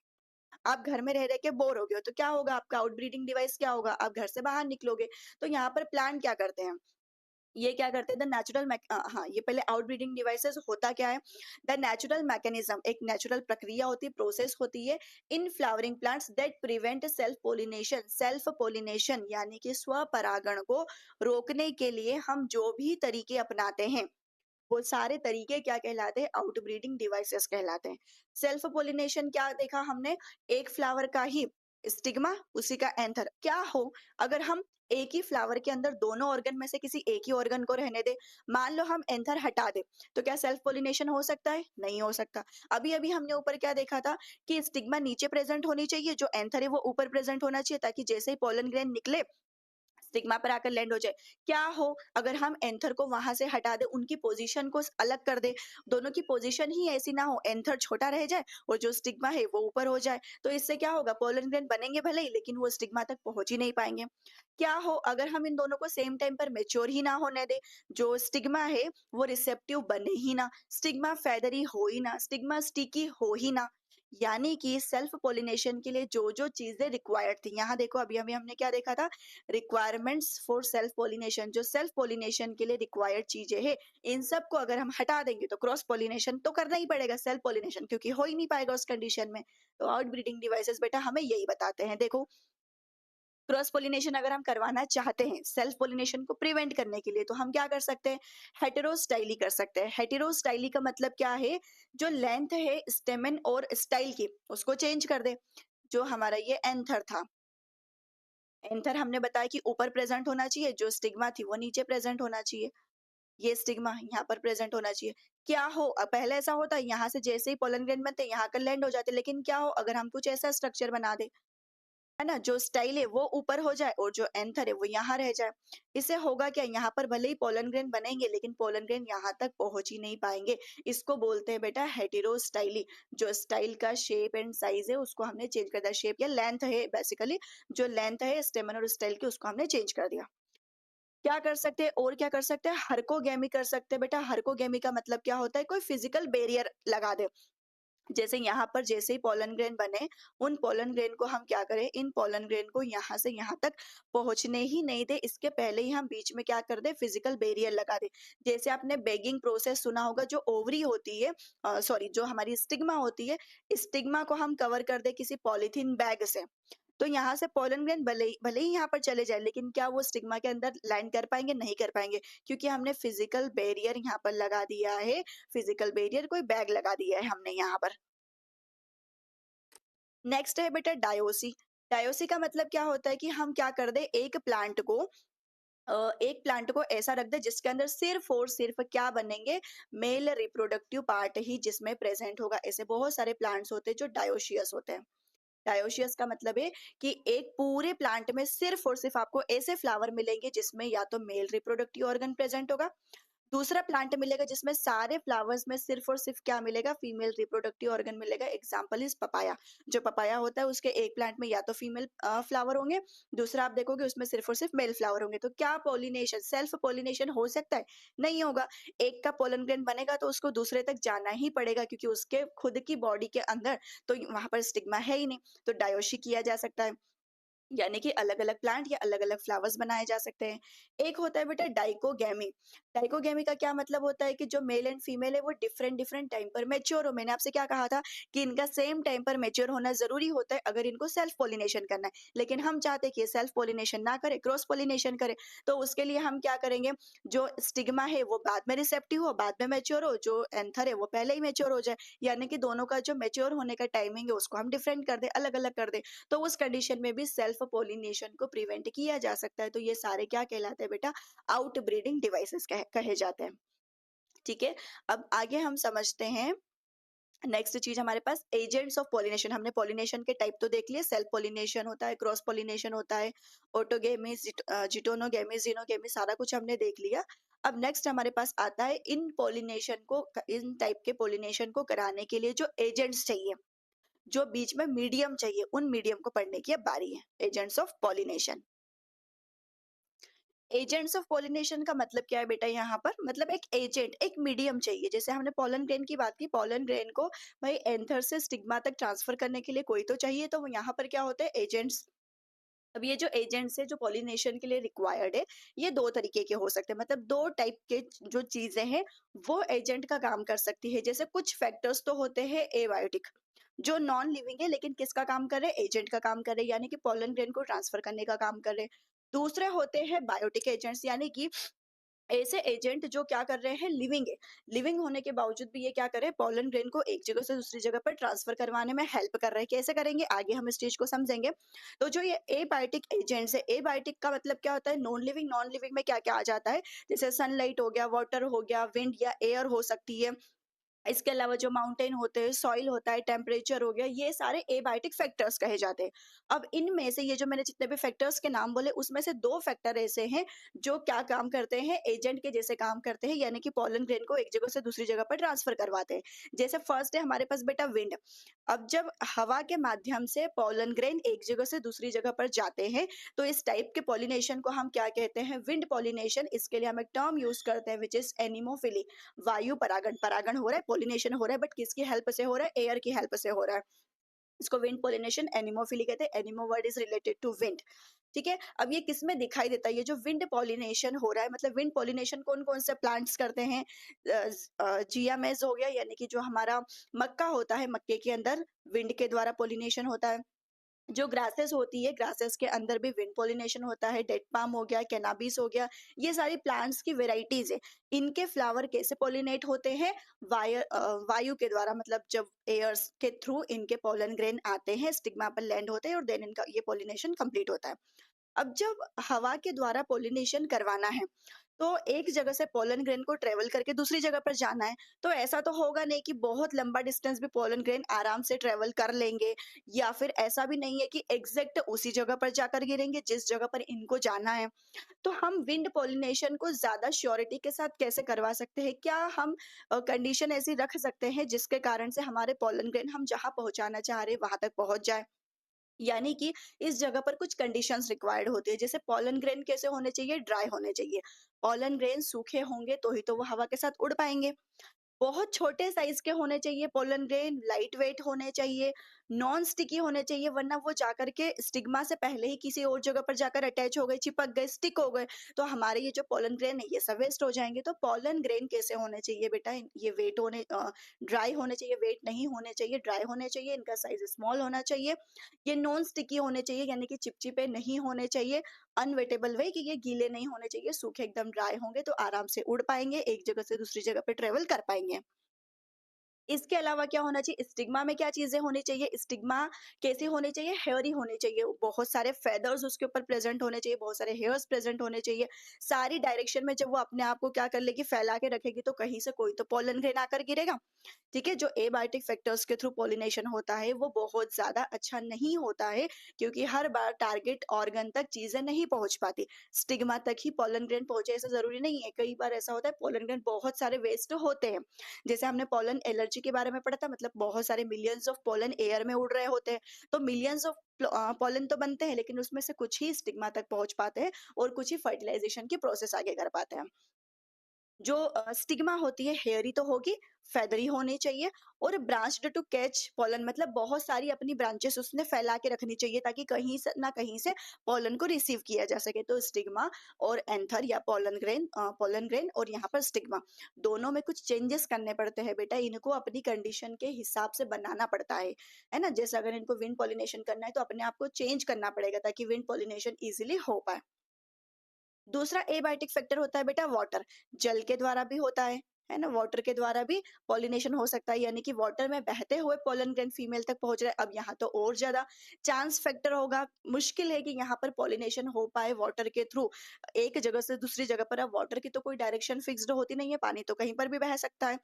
आप घर में रह के बोर हो गए हो तो क्या होगा, आपका आउटब्रीडिंग डिवाइस क्या होगा, आप घर से बाहर निकलोगे। तो यहाँ पर प्लांट क्या करते हैं, ये क्या करते हैं, द नेचुरल हाँ, ये पहले आउटब्रीडिंग डिवाइसेस होता क्या है, द नेचुरल मैकेनिज्म, एक नेचुरल प्रक्रिया होती है, प्रोसेस होती है in flowering plants that prevent self pollination, यानी कि स्व परागण को रोकने के लिए हम जो भी तरीके अपनाते हैं, वो सारे तरीके क्या कहलाते हैं, आउटब्रीडिंग डिवाइसेस कहलाते हैं। सेल्फ पोलिनेशन क्या देखा हमने, एक फ्लावर का ही स्टिग्मा उसी का एंथर। क्या हो अगर हम एक ही फ्लावर के अंदर दोनों ऑर्गन में से किसी एक ही ऑर्गन को रहने दे, मान लो हम एंथर हटा दे, तो क्या सेल्फ पोलिनेशन हो सकता है? नहीं हो सकता। अभी अभी हमने ऊपर क्या देखा था कि स्टिग्मा नीचे प्रेजेंट होनी चाहिए, जो एंथर है वो ऊपर प्रेजेंट होना चाहिए, ताकि जैसे ही पोलन ग्रेन निकले स्टिग्मा पर आकर लैंड हो जाए। क्या हो अगर हम एंथर को वहां से हटा दे, उनकी पोजीशन को अलग कर दे, दोनों की पोजीशन ही ऐसी ना हो, एंथर छोटा रह जाए और जो स्टिग्मा है वो ऊपर हो जाए, तो इससे क्या होगा, पोलन ग्रेन बनेंगे भले ही लेकिन वो स्टिग्मा तक पहुंच ही नहीं पाएंगे। क्या हो अगर हम इन दोनों को सेम टाइम पर मेच्योर ही ना होने दे, जो स्टिग्मा है वो रिसेप्टिव बने ही ना, स्टिग्मा फेदरी हो ही ना, स्टिग्मा स्टिकी हो ही ना, यानी कि सेल्फ पोलिनेशन के लिए जो जो चीजें रिक्वायर्ड थी, यहाँ देखो अभी अभी हमने क्या देखा था, रिक्वायरमेंट्स फॉर सेल्फ पोलिनेशन, जो सेल्फ पोलिनेशन के लिए रिक्वायर्ड चीजें हैं, इन सब को अगर हम हटा देंगे तो क्रॉस पोलिनेशन तो करना ही पड़ेगा, सेल्फ पोलिनेशन क्योंकि हो ही नहीं पाएगा उस कंडीशन में। तो आउट ब्रीडिंग डिवाइसेस बेटा हमें यही बताते हैं। देखो, क्रॉस पोलिनेशन अगर हम करवाना चाहते हैं सेल्फ पोलिनेशन को प्रिवेंट करने के लिए, तो हम क्या कर सकते हैं, हेटेरोस्टाइली कर सकते हैं। हेटेरोस्टाइली का मतलब क्या है, जो लेंथ है स्टेमन और स्टाइल की उसको चेंज कर दे। जो हमारा ये एंथर था, एंथर हमने बताया कि ऊपर प्रेजेंट होना चाहिए, जो स्टिग्मा थी वो नीचे प्रेजेंट होना चाहिए, ये स्टिग्मा यहाँ पर प्रेजेंट होना चाहिए। क्या हो पहले ऐसा होता है, यहाँ से जैसे ही पोलन ग्रेन बनते यहाँ कर लैंड हो जाते, लेकिन क्या हो अगर हम कुछ ऐसा स्ट्रक्चर बना दे, है ना, जो स्टाइल है वो ऊपर हो जाए और जो एंथर है वो यहाँ रह जाए। इससे होगा क्या, यहाँ पर भले ही पोलन ग्रेन बनेंगे लेकिन पोलन ग्रेन यहाँ तक पहुंच ही नहीं पाएंगे। इसको बोलते हैं बेटा हेटेरोस्टाइली। जो स्टाइल का शेप एंड साइज है उसको हमने चेंज कर दिया, शेप या लेंथ है बेसिकली, जो लेंथ है स्टेमन और स्टाइल की उसको हमने चेंज कर दिया। क्या कर सकते हैं और क्या कर सकते हैं, हरकोगेमी कर सकते हैं बेटा। हरकोगेमी का मतलब क्या होता है, कोई फिजिकल बैरियर लगा दे। जैसे यहाँ पर जैसे ही पोलन ग्रेन बने, उन पोलन ग्रेन को हम क्या करें, इन पोलन ग्रेन को यहाँ से यहाँ तक पहुंचने ही नहीं दे, इसके पहले ही हम बीच में क्या कर दे, फिजिकल बैरियर लगा दे। जैसे आपने बेगिंग प्रोसेस सुना होगा, जो ओवरी होती है, सॉरी जो हमारी स्टिग्मा होती है, स्टिग्मा को हम कवर कर दे किसी पॉलिथीन बैग से, तो यहाँ से पोलन ग्रेन भले ही यहाँ पर चले जाए, लेकिन क्या वो स्टिग्मा के अंदर लैंड कर पाएंगे? नहीं कर पाएंगे, क्योंकि हमने फिजिकल बैरियर यहाँ पर लगा दिया है। फिजिकल बैरियर कोई बैग लगा दिया है हमने यहाँ पर। नेक्स्ट है बेटा डायोसी। डायोसी का मतलब क्या होता है कि हम क्या कर दे, एक प्लांट को ऐसा रख दे जिसके अंदर सिर्फ और सिर्फ क्या बनेंगे, मेल रिप्रोडक्टिव पार्ट ही जिसमें प्रेजेंट होगा। ऐसे बहुत सारे प्लांट्स होते हैं जो डायोशियस होते हैं। डायोशियस का मतलब है कि एक पूरे प्लांट में सिर्फ और सिर्फ आपको ऐसे फ्लावर मिलेंगे जिसमें या तो मेल रिप्रोडक्टिव ऑर्गन प्रेजेंट होगा, दूसरा प्लांट मिलेगा जिसमें सारे फ्लावर्स में सिर्फ और सिर्फ क्या मिलेगा, फीमेल रिप्रोडक्टिव ऑर्गन मिलेगा। Example is papaya. जो पपाया होता है उसके एक प्लांट में या तो फीमेल फ्लावर होंगे, दूसरा आप देखोगे उसमें सिर्फ और सिर्फ मेल फ्लावर होंगे। तो क्या पोलिनेशन, सेल्फ पोलिनेशन हो सकता है? नहीं होगा। एक का पोलन ग्रेन बनेगा तो उसको दूसरे तक जाना ही पड़ेगा, क्योंकि उसके खुद की बॉडी के अंदर तो वहां पर स्टिग्मा है ही नहीं। तो डायोशी किया जा सकता है, यानी कि अलग-अलग प्लांट या अलग-अलग फ्लावर्स बनाए जा सकते हैं। एक होता है बेटा डाइकोगैमी। डाइकोगैमी का क्या मतलब होता है कि जो मेल एंड फीमेल है वो डिफरेंट डिफरेंट टाइम पर मैच्योर हो। मैंने आपसे क्या कहा था कि इनका सेम टाइम पर मैच्योर होना ज़रूरी होता है अगर इनको सेल्फ पॉलिनेशन करना है। लेकिन हम चाहते हैं कि ये सेल्फ पॉलिनेशन ना करे, क्रॉस पॉलिनेशन करे। तो उसके लिए हम क्या करेंगे, जो स्टिग्मा है वो बाद में रिसेप्टिव हो, बाद में मैच्योर हो, जो एंथर है वो पहले ही मैच्योर हो जाए। यानी कि दोनों का जो मैच्योर होने का टाइमिंग है उसको हम डिफरेंट कर दें, अलग-अलग कर दें। तो उस कंडीशन में भी सेल्फ पोलिनेशन को प्रिवेंट किया जा सकता है। तो ये सारे क्या कहलाते हैं बेटा, आउट ब्रीडिंग डिवाइसेस कहे जाते हैं। ठीक है, अब आगे हम समझते हैं। नेक्स्ट चीज हमारे पास एजेंट्स ऑफ पॉलिनेशन। हमने पॉलिनेशन के टाइप तो देख लिए, सेल्फ पॉलिनेशन होता है, क्रॉस पॉलिनेशन होता है, ऑटोगेमी, जिटोनोगेमी, जीनोगेमी, सारा कुछ हमने देख लिया। अब नेक्स्ट हमारे पास आता है इन पॉलिनेशन को, इन टाइप के पॉलिनेशन को कराने के लिए जो एजेंट्स चाहिए, जो बीच में मीडियम चाहिए, उन मीडियम को पढ़ने की अब बारी है। Agents of pollination. Agents of pollination का मतलब क्या है बेटा, यहाँ पर मतलब एक एजेंट, एक मीडियम चाहिए। जैसे हमने पोलन ग्रेन की बात की, पोलन ग्रेन को भाई एंथर से स्टिग्मा तक ट्रांसफर करने के लिए कोई तो चाहिए, तो यहाँ पर क्या होते हैं, एजेंट्स। अब ये जो एजेंट्स है जो पॉलिनेशन के लिए रिक्वायर्ड है, ये दो तरीके के हो सकते हैं, मतलब दो टाइप के जो चीजें हैं वो एजेंट का काम कर सकती है। जैसे कुछ फैक्टर्स तो होते हैं एबायोटिक, जो नॉन लिविंग है लेकिन किसका काम कर रहे हैं, एजेंट का काम कर रहे हैं, यानी कि पोलन ग्रेन को ट्रांसफर करने का काम कर रहे हैं। दूसरे होते हैं बायोटिक एजेंट्स, यानी कि ऐसे एजेंट जो क्या कर रहे हैं, लिविंग है, लिविंग होने के बावजूद भी ये क्या कर रहे हैं, पोलन ग्रेन को एक जगह से दूसरी जगह पर ट्रांसफर करवाने में हेल्प कर रहे हैं। कैसे करेंगे, आगे हम इस चीज को समझेंगे। तो जो ये एबायोटिक एजेंट्स है, एबायोटिक का मतलब क्या होता है, नॉन लिविंग, नॉन लिविंग में क्या क्या आ जाता है, जैसे सनलाइट हो गया, वाटर हो गया, विंड या एयर हो सकती है। इसके अलावा जो माउंटेन होते हैं, सॉइल होता है, टेम्परेचर हो गया, ये सारे एबायोटिक फैक्टर्स कहे जाते हैं। अब इनमें से ये जो मैंने जितने भी फैक्टर्स के नाम बोले, उसमें से 2 फैक्टर ऐसे हैं जो क्या काम करते हैं, एजेंट के जैसे काम करते हैं, यानी कि पोलन ग्रेन को एक जगह से दूसरी जगह पर ट्रांसफर करवाते हैं। जैसे फर्स्ट है हमारे पास बेटा विंड। अब जब हवा के माध्यम से पोलन ग्रेन एक जगह से दूसरी जगह पर जाते हैं, तो इस टाइप के पॉलिनेशन को हम क्या कहते हैं, विंड पॉलिनेशन। इसके लिए हम एक टर्म यूज करते हैं विच इज एनिमोफिली। वायु परागण, परागण हो रहा है, पॉलिनेशन हो रहा है, बट किसकी हेल्प से हो रहा है, एयर की हेल्प से हो रहा है। इसको विंड पॉलिनेशन एनिमोफिली कहते हैं। Anemo word is related to wind. ठीक है, अब ये किस में दिखाई देता है, ये जो विंड पॉलिनेशन हो रहा है, मतलब विंड पॉलिनेशन कौन कौन से प्लांट्स करते हैं, जिया मेज हो गया, यानी कि जो हमारा मक्का होता है, मक्के के अंदर विंड के द्वारा पॉलिनेशन होता है। जो ग्रासेस होती है, ग्रासेस के अंदर भी विंड पॉलिनेशन होता है, डेट पाम हो गया, कैनाबिस हो गया, ये सारी प्लांट्स की वेराइटीज है। इनके फ्लावर कैसे पॉलिनेट होते हैं, वायु के द्वारा, मतलब जब एयर्स के थ्रू इनके पोलन ग्रेन आते हैं, स्टिग्मा पर लैंड होते हैं, और देन इनका ये पॉलिनेशन कंप्लीट होता है। अब जब हवा के द्वारा पॉलिनेशन करवाना है, तो एक जगह से पोलन ग्रेन को ट्रेवल करके दूसरी जगह पर जाना है, तो ऐसा तो होगा नहीं कि बहुत लंबा डिस्टेंस भी पोलन ग्रेन आराम से ट्रेवल कर लेंगे, या फिर ऐसा भी नहीं है कि एग्जैक्ट उसी जगह पर जाकर गिरेंगे जिस जगह पर इनको जाना है। तो हम विंड पॉलिनेशन को ज्यादा श्योरिटी के साथ कैसे करवा सकते हैं, क्या हम कंडीशन ऐसी रख सकते हैं जिसके कारण से हमारे पोलन ग्रेन हम जहां पहुंचाना चाह रहे हैं वहां तक पहुंच जाए। यानी कि इस जगह पर कुछ कंडीशंस रिक्वायर्ड होती है, जैसे पोलन ग्रेन कैसे होने चाहिए, ड्राई होने चाहिए। पोलन ग्रेन सूखे होंगे तो ही तो वो हवा के साथ उड़ पाएंगे। बहुत छोटे साइज के होने चाहिए पोलन ग्रेन, लाइट वेट होने चाहिए, नॉन स्टिकी होने चाहिए, वरना वो जाकर के स्टिग्मा से पहले ही किसी और जगह पर जाकर अटैच हो गए, चिपक गए, स्टिक हो गए, तो हमारे ये जो पोलन ग्रेन है ये सब वेस्ट हो जाएंगे। तो पोलन ग्रेन कैसे होने चाहिए बेटा, ये वेट होने, ड्राई होने चाहिए, वेट नहीं होने चाहिए, ड्राई होने चाहिए, इनका साइज स्मॉल होना चाहिए। ये नॉन स्टिकी होने चाहिए, यानी कि चिपचिपे नहीं होने चाहिए। अनवेटेबल वे, कि ये गीले नहीं होने चाहिए, सूखे एकदम ड्राई होंगे तो आराम से उड़ पाएंगे, एक जगह से दूसरी जगह पे ट्रेवल कर पाएंगे। इसके अलावा क्या होना चाहिए, स्टिग्मा में क्या चीजें होनी चाहिए, स्टिग्मा कैसी होनी चाहिए, हेयरी होनी चाहिए, बहुत सारे फेदर्स उसके ऊपर प्रेजेंट होने चाहिए, बहुत सारे हेयर्स प्रेजेंट होने चाहिए। सारी डायरेक्शन में जब वो अपने आप को क्या कर लेगी, फैला के रखेगी, तो कहीं से कोई तो पोलन ग्रेन आकर गिरेगा। ठीक है, जो एबायोटिक फैक्टर्स के थ्रू पॉलिनेशन होता है वो बहुत ज्यादा अच्छा नहीं होता है, क्योंकि हर बार टारगेट ऑर्गन तक चीजें नहीं पहुंच पाती। स्टिग्मा तक ही पोलन ग्रेन पहुंचे ऐसा जरूरी नहीं है, कई बार ऐसा होता है पोलन ग्रेन बहुत सारे वेस्ट होते हैं। जैसे हमने पोलन एलर्जी के बारे में पढ़ा था, मतलब बहुत सारे मिलियंस ऑफ पोलन एयर में उड़ रहे होते हैं, तो मिलियंस ऑफ पोलन तो बनते हैं, लेकिन उसमें से कुछ ही स्टिग्मा तक पहुंच पाते हैं, और कुछ ही फर्टिलाइजेशन की प्रोसेस आगे कर पाते हैं। जो स्टिग्मा होती है, हेयरी तो होगी, फेदरी होनी चाहिए, और ब्रांच्ड टू कैच पोलन, मतलब बहुत सारी अपनी ब्रांचेस उसने फैला के रखनी चाहिए, ताकि कहीं से ना कहीं से पोलन को रिसीव किया जा सके। तो स्टिग्मा और एंथर या पोलन ग्रेन और यहाँ पर स्टिग्मा, दोनों में कुछ चेंजेस करने पड़ते हैं बेटा, इनको अपनी कंडीशन के हिसाब से बनाना पड़ता है ना। जैसे अगर इनको विंड पॉलिनेशन करना है तो अपने आप को चेंज करना पड़ेगा, ताकि विंड पॉलिनेशन इजिली हो पाए। दूसरा एबायोटिक फैक्टर होता है बेटा वाटर, जल के द्वारा भी होता है ना, वाटर के द्वारा भी पॉलिनेशन हो सकता है, यानी कि वाटर में बहते हुए पोलन ग्रेन फीमेल तक पहुंच रहा है। अब यहाँ तो और ज्यादा चांस फैक्टर होगा, मुश्किल है कि यहाँ पर पॉलिनेशन हो पाए वाटर के थ्रू एक जगह से दूसरी जगह पर। अब वाटर की तो कोई डायरेक्शन फिक्स्ड होती नहीं है, पानी तो कहीं पर भी बह सकता है।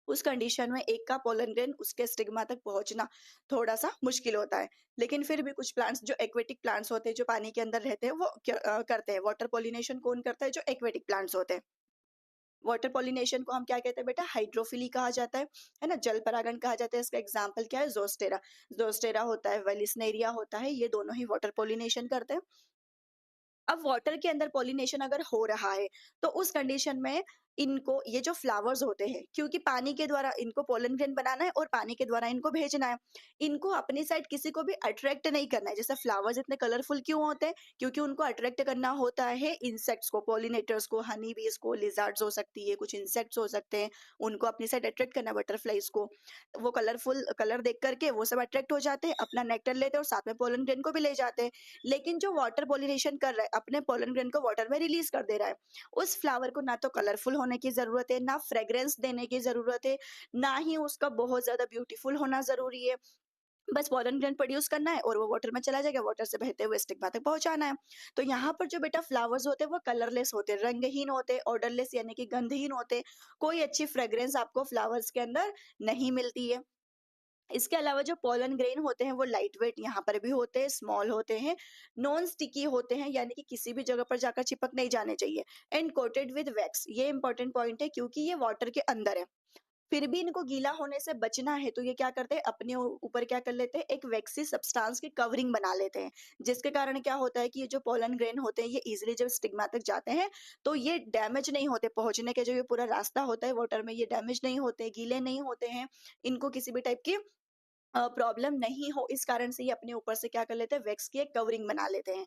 उस कंडीशन में एक का पोलन ग्रेन उसके स्टिग्मा तक पहुंचना थोड़ा सा मुश्किल होता है। लेकिन फिर भी कुछ प्लांट्स, जो एक्वेटिक प्लांट्स होते हैं, जो पानी के अंदर रहते हैं, वो करते हैं। वाटर पॉलिनेशन कौन करता है, जो एक्वेटिक प्लांट्स होते हैं। वाटर पॉलिनेशन को हम क्या कहते हैं बेटा, हाइड्रोफिली कहा जाता है ना, जल परागण कहा जाता है। इसका एग्जाम्पल क्या है, जोस्टेरा। जोस्टेरा होता है, वेलिस्नेरिया होता है, ये दोनों ही वाटर पॉलिनेशन करते हैं। अब वाटर के अंदर पॉलिनेशन अगर हो रहा है, तो उस कंडीशन में इनको ये जो फ्लावर्स होते हैं, क्योंकि पानी के द्वारा इनको पोलन ग्रेन बनाना है और पानी के द्वारा इनको भेजना है। इनको अपनी साइड किसी को भी अट्रैक्ट नहीं करना है। जैसे फ्लावर्स इतने कलरफुल क्यों होते हैं? क्योंकि उनको अट्रैक्ट करना होता है इंसेक्ट्स को, पॉलिनेटर्स को, हनी बीज को, लिजर्ड्स हो सकती है, कुछ इंसेक्ट्स हो सकते हैं, उनको अपनी साइड अट्रैक्ट करना है, बटरफ्लाइज को। वो कलरफुल कलर देख करके वो सब अट्रैक्ट हो जाते हैं, अपना नेक्टर लेते हैं और साथ में पोलन ग्रेन को भी ले जाते हैं। लेकिन जो वाटर पॉलिनेशन कर रहा है, अपने पोलन ग्रेन को वाटर में रिलीज कर दे रहा है। उस फ्लावर को ना तो कलरफुल होने की ज़रूरत है, ना फ्रेग्रेंस देने की ज़रूरत है, ना ही उसका बहुत ज़्यादा ब्यूटीफुल होना ज़रूरी है। बस पोलन ग्रेन प्रोड्यूस करना है और वो वाटर में चला जाएगा, वाटर से बहते हुए स्टिग्मा तक पहुँचाना है। तो यहाँ पर जो बेटा फ्लावर्स होते हैं वो कलरलेस होते हैं, रंगहीन होते हैं, ऑर्डरलेस यानी कि गंधहीन होते हैं। कोई अच्छी फ्रेग्रेंस आपको फ्लावर्स के अंदर नहीं मिलती है। इसके अलावा जो पोलन ग्रेन होते हैं वो लाइट वेट यहाँ पर भी होते हैं, स्मॉल होते हैं, नॉन स्टिकी होते हैं, यानी कि किसी भी जगह पर जाकर चिपक नहीं जाने चाहिए, एंड कोटेड विद वैक्स। ये इंपॉर्टेंट पॉइंट है क्योंकि ये वाटर के अंदर है। फिर भी इनको गीला होने से बचना है तो ये क्या करते हैं, अपने ऊपर क्या कर लेते हैं, एक वैक्सी सब्सटेंस की कवरिंग बना लेते हैं, जिसके कारण क्या होता है कि ये जो पोलन ग्रेन होते हैं ये इजीली जब स्टिग्मा तक जाते हैं तो ये डैमेज नहीं होते, पहुंचने के जो ये पूरा रास्ता होता है वाटर में, ये डैमेज नहीं होते, गीले नहीं होते हैं, इनको किसी भी टाइप की प्रॉब्लम नहीं हो, इस कारण से ये अपने ऊपर से क्या कर लेते हैं, वैक्स की एक कवरिंग बना लेते हैं।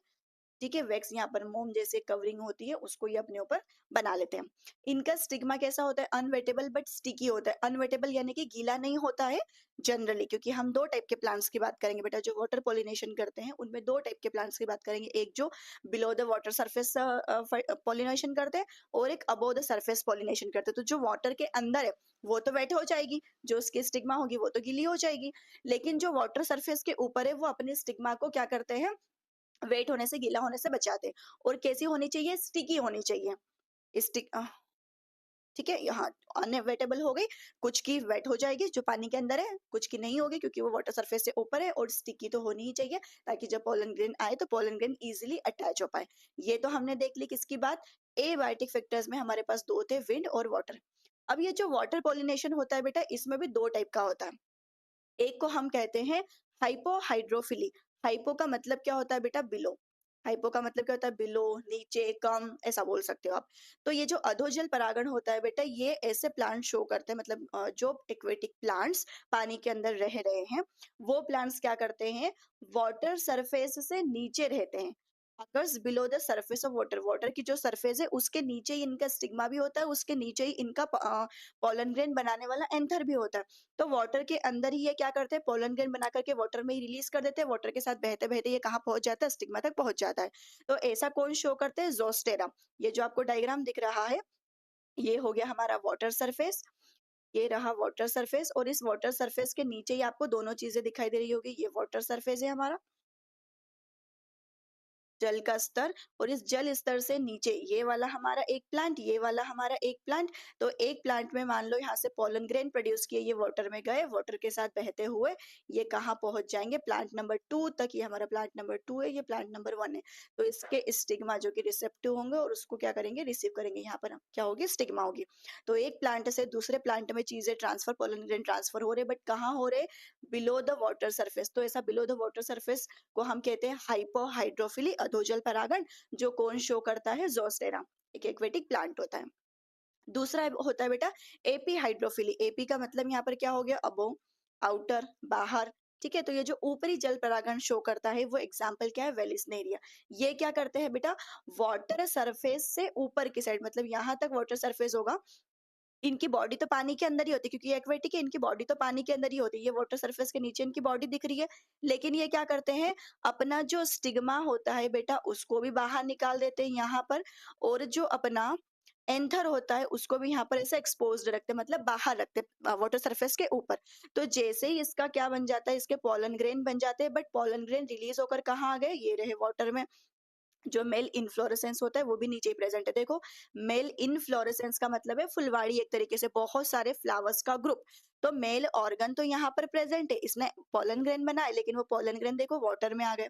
ठीक है, वैक्स यहाँ पर मोम जैसे कवरिंग होती है उसको ये अपने ऊपर बना लेते हैं। इनका स्टिग्मा कैसा होता है, अनवेटेबल बट स्टिकी होता है। अनवेटेबल यानी कि गीला नहीं होता है जनरली, क्योंकि हम दो टाइप के प्लांट्स की बात करेंगे बेटा जो वाटर पॉलिनेशन करते हैं, उनमें दो टाइप के प्लांट्स की बात करेंगे, एक जो below the water surface pollination करते हैं और एक अबोव द सरफेस पॉलिनेशन करते हैं। तो जो वाटर के अंदर है वो तो वेट हो जाएगी, जो उसकी स्टिग्मा होगी वो तो गीली हो जाएगी, लेकिन जो वाटर सरफेस के ऊपर है वो अपने स्टिग्मा को क्या करते हैं, वेट होने से, गीला होने से बचाते हैं। और कैसी होनी चाहिए, स्टिकी होनी चाहिए। स्टिक ठीक है, यहाँ अनवेटेबल हो गई, कुछ की वेट हो जाएगी जो पानी के अंदर है, कुछ की नहीं होगी क्योंकि वो वाटर सरफेस से ऊपर है, और स्टिकी तो होनी ही चाहिए ताकि जब पोलन ग्रेन आए तो पोलन ग्रेन इजीली अटैच हो पाए। ये तो हमने देख ली किसकी बात, एबायोटिक फैक्टर्स में हमारे पास दो थे, विंड और वाटर। अब ये जो वाटर पॉलिनेशन होता है बेटा इसमें भी दो टाइप का होता है। एक को हम कहते हैं हाइपोहाइड्रोफिली। हाइपो का मतलब क्या होता है बेटा, बिलो। हाइपो का मतलब क्या होता है, बिलो, नीचे, कम, ऐसा बोल सकते हो आप। तो ये जो अधोजल परागण होता है बेटा ये ऐसे प्लांट शो करते हैं, मतलब जो एक्वेटिक प्लांट्स पानी के अंदर रह रहे हैं वो प्लांट्स क्या करते हैं, वाटर सरफेस से नीचे रहते हैं, अगर्स below the surface of water. Water की जो सरफेस है उसके नीचे ही इनका स्टिग्मा भी होता है, उसके नीचे ही इनका पोलन ग्रेन बनाने वाला एंथर भी होता है। तो वाटर के अंदर ही ये क्या करते हैं, पोलन ग्रेन बना करके वाटर में ही रिलीज कर देते हैं, वाटर के साथ बहते बहते ये कहाँ पहुंच जाता है, स्टिग्मा तक पहुंच जाता है। तो ऐसा कौन शो करते हैं, जोस्टेरा। ये जो आपको डायग्राम दिख रहा है ये हो गया हमारा वाटर सरफेस, ये रहा वाटर सरफेस, और इस वाटर सरफेस के नीचे ही आपको दोनों चीजें दिखाई दे रही होगी, ये वाटर सरफेस है हमारा, जल का स्तर, और इस जल स्तर से नीचे ये वाला हमारा एक प्लांट, ये वाला हमारा एक प्लांट। तो एक प्लांट में मान लो यहाँ से पोलन ग्रेन प्रोड्यूस किए, ये वाटर में गए, वाटर के साथ बहते हुए ये कहाँ पहुंच जाएंगे, प्लांट नंबर 2 तक। ये हमारा प्लांट नंबर 2 है, ये प्लांट नंबर 1 है। तो इसके स्टिग्मा जो कि रिसेप्टिव होंगे और उसको क्या करेंगे, रिसीव करेंगे, यहाँ पर क्या होगी, स्टिग्मा होगी। तो एक प्लांट से दूसरे प्लांट में चीजें ट्रांसफर, पोलन ग्रेन ट्रांसफर हो रहे, बट कहाँ हो रहे, बिलो द वाटर सरफेस। तो ऐसा बिलो द वाटर सरफेस को हम कहते हैं हाइपोहाइड्रोफिली, अधोजल परागण, जो कौन शो करता है, जोस्टेरा, एक एक्वेटिक प्लांट होता है। दूसरा होता है बेटा एपी हाइड्रोफिली। एपी का मतलब यहाँ पर क्या हो गया, अबो, आउटर, बाहर। ठीक है, तो ये जो ऊपरी जल परागण शो करता है वो एग्जाम्पल क्या है, वेलिस्नेरिया। ये क्या करते हैं बेटा, वाटर सरफेस से ऊपर की साइड, मतलब यहाँ तक वाटर सरफेस होगा, इनकी बॉडी तो पानी के अंदर ही होती है क्योंकि ये एक्वेटिक है, इनकी बॉडी तो पानी के अंदर ही होती है, ये वाटर सरफेस के नीचे इनकी बॉडी दिख रही है। लेकिन ये क्या करते हैं, अपना जो स्टिग्मा होता है बेटा उसको भी बाहर निकाल देते हैं यहाँ पर, और जो अपना एंथर होता है उसको भी यहाँ पर ऐसे एक्सपोज्ड रखते हैं, मतलब बाहर रखते हैं वाटर सरफेस के ऊपर। तो जैसे ही इसका क्या बन जाता है, इसके पोलन ग्रेन बन जाते हैं, बट पोलन ग्रेन रिलीज होकर कहाँ आ गए, ये रहे वाटर में। जो मेल इनफ्लोरेसेंस होता है वो भी नीचे ही प्रेजेंट है, देखो। मेल इनफ्लोरेसेंस का मतलब है फुलवाड़ी, एक तरीके से बहुत सारे फ्लावर्स का ग्रुप। तो मेल ऑर्गन तो यहाँ पर प्रेजेंट है, इसने पोलन ग्रेन बनाए, लेकिन वो पोलन ग्रेन देखो वाटर में आ गए।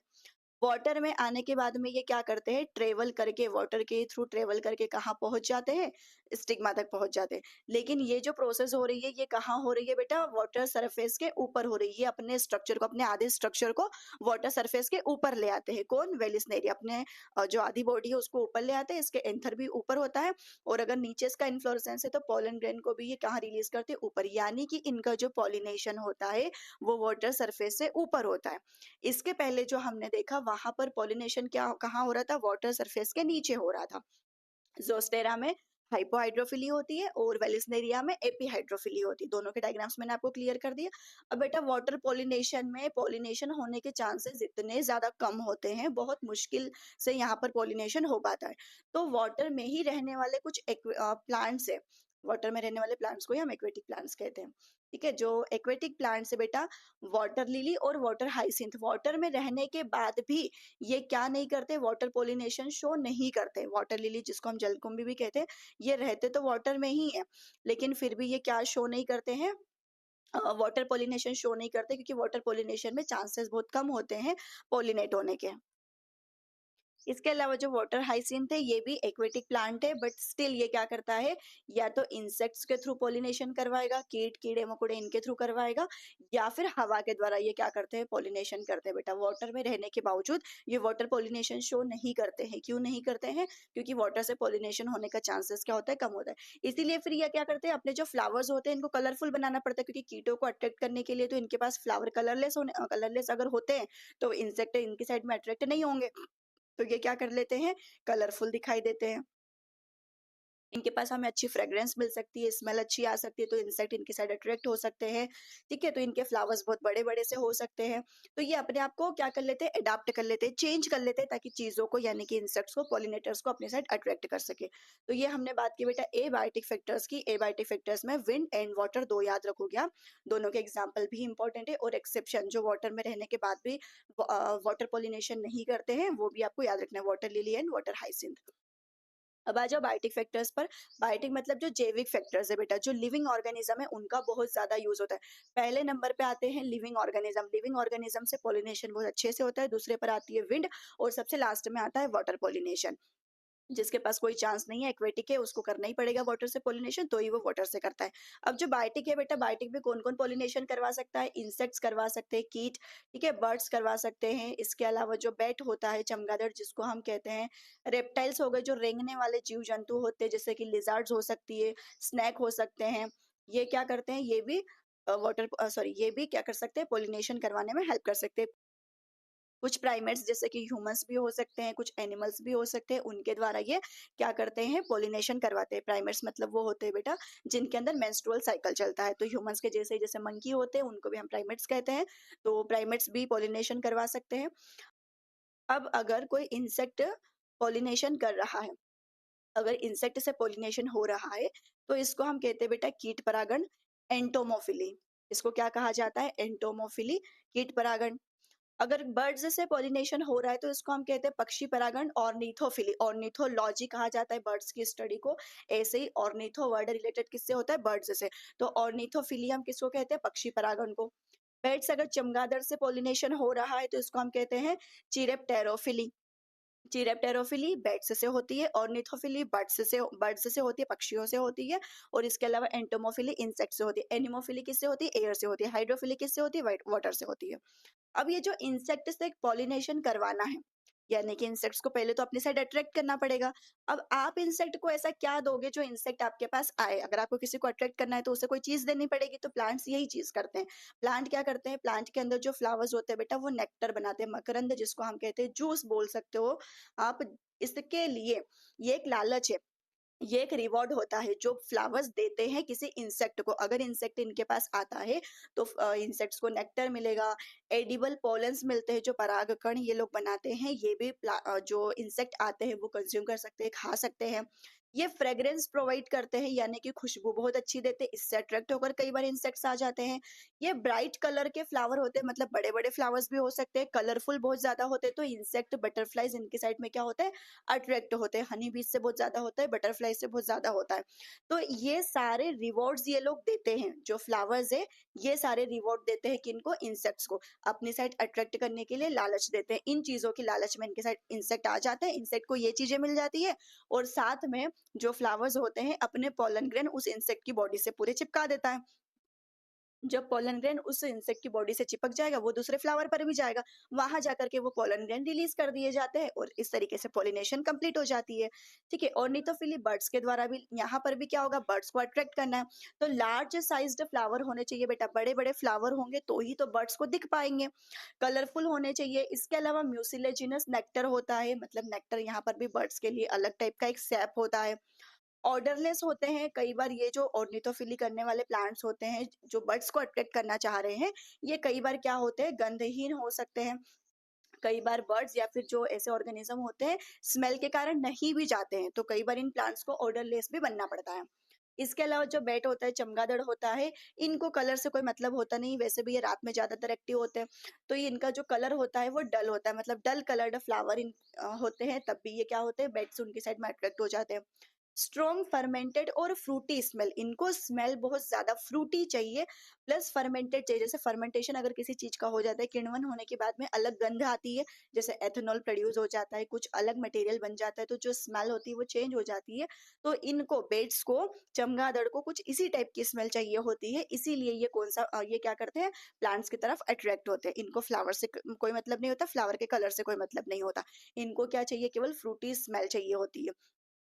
वाटर में आने के बाद में ये क्या करते हैं, ट्रेवल करके वाटर के थ्रू ट्रेवल करके कहाँ पहुंच जाते हैं, स्टिग्मा तक पहुंच जाते हैं। लेकिन ये जो प्रोसेस हो रही है ये कहाँ हो रही है बेटा, वाटर सरफेस के ऊपर हो रही है। अपने स्ट्रक्चर को, अपने आधे स्ट्रक्चर को वाटर सरफेस के ऊपर ले आते हैं। कौन, वेलिसनेरिया अपने जो आधी बॉडी है उसको ऊपर ले आते हैं। इसके एंथर भी ऊपर होता है, और अगर नीचे इसका इन्फ्लोरेसेंस है तो पोलन ग्रेन को भी ये कहाँ रिलीज करते हैं, ऊपर। यानी कि इनका जो पॉलिनेशन होता है वो वाटर सरफेस से ऊपर होता है। इसके पहले जो हमने देखा वहां पर पॉलिनेशन क्या कहाँ हो रहा था, वाटर सरफेस के नीचे हो रहा था। ज़ोस्टेरा में हाइपोहाइड्रोफिली होती है और वेलिस्नेरिया में एपीहाइड्रोफिली होती है। दोनों के डायग्राम्स मैंने आपको क्लियर कर दिया। अब बेटा वाटर पॉलिनेशन में पॉलिनेशन होने के चांसेस इतने ज़्यादा कम होते हैं, बहुत मुश्किल से यहाँ पर पॉलिनेशन हो पाता है। तो वाटर में ही रहने वाले कुछ प्लांट्स है, वाटर में रहने वाले प्लांट्स को ही हम एक्वेटिक प्लांट्स कहते हैं। ठीक है, जो एक्वेटिक प्लांट्स है बेटा, वाटर लिली और वाटर हाइसिंथ, वाटर में रहने के बाद भी ये क्या नहीं करते, वाटर पॉलिनेशन शो नहीं करते। वाटर लिली जिसको हम जलकुंभी भी कहते हैं, ये रहते तो वाटर में ही है, लेकिन फिर भी ये क्या शो नहीं करते हैं, वाटर पॉलिनेशन शो नहीं करते, क्योंकि वाटर पॉलिनेशन में चांसेस बहुत कम होते हैं पॉलिनेट होने के। इसके अलावा जो वाटर हाइसिंथ है ये भी एक्वेटिक प्लांट है, बट स्टिल ये क्या करता है, या तो इंसेक्ट्स के थ्रू पॉलिनेशन करवाएगा, कीट कीड़े मकोड़े इनके थ्रू करवाएगा, या फिर हवा के द्वारा ये क्या करते हैं, पॉलिनेशन करते हैं। बेटा वाटर में रहने के बावजूद ये वाटर पॉलिनेशन शो नहीं करते हैं। क्यों नहीं करते हैं, क्योंकि वाटर से पॉलिनेशन होने का चांसेस क्या होता है, कम होता है। इसीलिए फिर ये क्या करते हैं, अपने जो फ्लावर्स होते हैं इनको कलरफुल बनाना पड़ता है, क्योंकि कीटों को अट्रैक्ट करने के लिए तो इनके पास फ्लावर कलरलेस अगर होते हैं तो इंसेक्ट इनकी साइड में अट्रैक्ट नहीं होंगे। तो ये क्या कर लेते हैं, कलरफुल दिखाई देते हैं। इनके पास हमें अच्छी फ्रेग्रेंस मिल सकती है, स्मेल अच्छी आ सकती है, तो इंसेक्ट इनकी साइड अट्रैक्ट हो सकते हैं। ठीक है, तो इनके फ्लावर्स बहुत बड़े बड़े से हो सकते हैं। तो ये अपने आप को क्या कर लेते हैं, अडाप्ट कर लेते हैं, चेंज कर लेते हैं, ताकि चीजों को यानी कि इंसेक्ट्स को, पॉलिनेटर्स को अपने साइड अट्रैक्ट कर सके। तो ये हमने बात की बेटा एबायोटिक फैक्टर्स की। एबायोटिक फैक्टर्स में विंड एंड वाटर दो याद रखोगे आप। दोनों के एग्जाम्पल भी इंपॉर्टेंट है, और एक्सेप्शन जो वाटर में रहने के बाद भी वाटर पॉलिनेशन नहीं करते हैं वो भी आपको याद रखना है, water lily and water hyacinth. अब आ जाओ बायोटिक फैक्टर्स पर। बायोटिक मतलब जो जैविक फैक्टर्स है बेटा, जो लिविंग ऑर्गेनिज्म है उनका बहुत ज्यादा यूज होता है। पहले नंबर पे आते हैं लिविंग ऑर्गेनिज्म। लिविंग ऑर्गेनिज्म से पॉलिनेशन बहुत अच्छे से होता है। दूसरे पर आती है विंड, और सबसे लास्ट में आता है वाटर पॉलिनेशन। जिसके पास कोई चांस नहीं है, एक्वेटिक है, उसको करना ही पड़ेगा वाटर से पॉलिनेशन, तो ही वो वाटर से करता है। अब जो बायोटिक है बेटा, बायोटिक में कौन कौन पॉलिनेशन करवा सकता है, इंसेक्ट्स करवा सकते हैं, कीट, ठीक है, बर्ड्स करवा सकते हैं। इसके अलावा जो बैट होता है, चमगादड़ जिसको हम कहते हैं, रेप्टाइल्स हो गए जो रेंगने वाले जीव जंतु होते हैं, जैसे कि लिजार्ड्स हो सकती है, स्नैक हो सकते हैं। ये क्या करते हैं, ये भी ये भी क्या कर सकते हैं, पॉलिनेशन करवाने में हेल्प कर सकते हैं। कुछ प्राइमेट्स जैसे कि ह्यूमंस भी हो सकते हैं, कुछ एनिमल्स भी हो सकते हैं, उनके द्वारा ये क्या करते हैं, पॉलिनेशन करवाते हैं। प्राइमेट्स मतलब वो होते हैं बेटा जिनके अंदर मेंस्ट्रुअल साइकिल चलता है। तो ह्यूमंस के जैसे जैसे मंकी होते हैं उनको भी हम प्राइमेट्स कहते हैं। तो प्राइमेट्स भी पॉलिनेशन करवा सकते हैं। अब अगर कोई इंसेक्ट पॉलिनेशन कर रहा है, अगर इंसेक्ट से पॉलिनेशन हो रहा है, तो इसको हम कहते हैं बेटा कीट परागण, एंटोमोफिली। इसको क्या कहा जाता है, एंटोमोफिली, कीट परागण। अगर बर्ड्स से पॉलिनेशन हो रहा है तो इसको हम कहते हैं पक्षी परागण, ऑर्निथोफिली। ऑर्निथोलॉजी कहा जाता है बर्ड्स की स्टडी को। ऐसे ही ऑर्निथो वर्ड रिलेटेड किससे होता है, बर्ड्स से। तो ऑर्निथोफिली हम किसको कहते हैं, पक्षी परागण को। पेट्स अगर चमगादड़ से पॉलिनेशन हो रहा है तो इसको हम कहते हैं चिरेप्टेरोफिली। चिरेप्टेरोफिली बैट्स से होती है, ऑर्निथोफिली बर्ड्स से होती है, पक्षियों से होती है। और इसके अलावा एंटोमोफिली इंसेक्ट से होती है। एनिमोफिली किससे होती है, एयर से होती है। हाइड्रोफिली किससे होती है, वाटर से होती है। अब ये जो इंसेक्ट से पॉलिनेशन करवाना है, यानी कि इंसेक्ट्स को पहले तो अपनी साइड अट्रैक्ट करना पड़ेगा। अब आप इंसेक्ट को ऐसा क्या दोगे जो इंसेक्ट आपके पास आए, अगर आपको किसी को अट्रैक्ट करना है तो उसे कोई चीज देनी पड़ेगी। तो प्लांट्स यही चीज करते हैं। प्लांट क्या करते हैं, प्लांट के अंदर जो फ्लावर्स होते हैं बेटा वो नेक्टर बनाते हैं, मकरंद जिसको हम कहते हैं, जूस बोल सकते हो आप। इसके लिए ये एक लालच है, ये एक रिवॉर्ड होता है जो फ्लावर्स देते हैं किसी इंसेक्ट को। अगर इंसेक्ट इनके पास आता है तो इंसेक्ट्स को नेक्टर मिलेगा, एडिबल पॉलन्स मिलते हैं, जो परागकण ये लोग बनाते हैं, ये भी जो इंसेक्ट आते हैं वो कंज्यूम कर सकते हैं, खा सकते हैं। ये फ्रेग्रेंस प्रोवाइड करते हैं, यानी कि खुशबू बहुत अच्छी देते हैं, इससे अट्रैक्ट होकर कई बार इंसेक्ट्स आ जाते हैं। ये ब्राइट कलर के फ्लावर होते हैं, मतलब बड़े बड़े फ्लावर्स भी हो सकते हैं, कलरफुल बहुत ज्यादा होते हैं, तो इंसेक्ट बटरफ्लाइज इनके साइड में क्या होता है, अट्रैक्ट होते हैं। हनी बीज से बहुत ज्यादा होता है, बटरफ्लाई से बहुत ज्यादा होता है। तो ये सारे रिवॉर्ड्स ये लोग देते हैं, जो फ्लावर्स है ये सारे रिवॉर्ड देते हैं किनको, इंसेक्ट्स को, अपनी साइड अट्रैक्ट करने के लिए लालच देते हैं। इन चीजों की लालच में इनके साइड इंसेक्ट आ जाते हैं, इंसेक्ट को ये चीजें मिल जाती है, और साथ में जो फ्लावर्स होते हैं अपने पोलन ग्रेन उस इंसेक्ट की बॉडी से पूरे चिपका देता है। जब पोलन ग्रेन उस इंसेक्ट की बॉडी से चिपक जाएगा, वो दूसरे फ्लावर पर भी जाएगा, वहां जाकर के वो पोलन ग्रेन रिलीज कर दिए जाते हैं, और इस तरीके से पॉलिनेशन कंप्लीट हो जाती है। ठीक है, और निटोफिली बर्ड्स के द्वारा भी यहाँ पर भी क्या होगा, बर्ड्स को अट्रैक्ट करना है, तो लार्ज साइज्ड फ्लावर होने चाहिए बेटा, बड़े बड़े फ्लावर होंगे तो ही तो बर्ड्स को दिख पाएंगे, कलरफुल होने चाहिए। इसके अलावा म्यूसिलेजिनस नेक्टर होता है, मतलब नेक्टर यहाँ पर भी बर्ड्स के लिए अलग टाइप का एक सैप होता है। ऑर्डरलेस होते हैं, कई बार ये जो ऑर्निथोफिली करने वाले प्लांट्स होते हैं, जो बर्ड्स को अट्रैक्ट करना चाह रहे हैं, ये कई बार क्या होते हैं, गंधहीन हो सकते हैं। कई बार बर्ड्स या फिर जो ऐसे ऑर्गेनिज्म होते हैं, स्मेल के कारण नहीं भी जाते हैं, तो कई बार इन प्लांट्स को ऑर्डरलेस भी बनना पड़ता है। इसके अलावा जो बैट होता है, चमगादड़ होता है, इनको कलर से कोई मतलब होता नहीं, वैसे भी ये रात में ज्यादातर एक्टिव होते हैं, तो ये इनका जो कलर होता है वो डल होता है, मतलब डल कलर्ड फ्लावर होते हैं, तब भी ये क्या होते हैं, बैट्स उनकी साइड में अट्रैक्ट हो जाते हैं। स्ट्रॉन्ग फर्मेंटेड और फ्रूटी स्मेल, इनको स्मेल बहुत ज्यादा फ्रूटी चाहिए, प्लस फर्मेंटेड चाहिए। जैसे फर्मेंटेशन अगर किसी चीज का हो जाता है, किण्वन होने के बाद में अलग गंध आती है, जैसे एथेनॉल प्रोड्यूस हो जाता है, कुछ अलग मटेरियल बन जाता है, तो जो स्मेल होती है वो चेंज हो जाती है। तो इनको बेड्स को, चमगादड़ को कुछ इसी टाइप की स्मेल चाहिए होती है, इसीलिए ये कौन सा ये क्या करते हैं, प्लांट्स की तरफ अट्रैक्ट होते हैं। इनको फ्लावर से कोई मतलब नहीं होता, फ्लावर के कलर से कोई मतलब नहीं होता, इनको क्या चाहिए, केवल फ्रूटी स्मेल चाहिए होती है।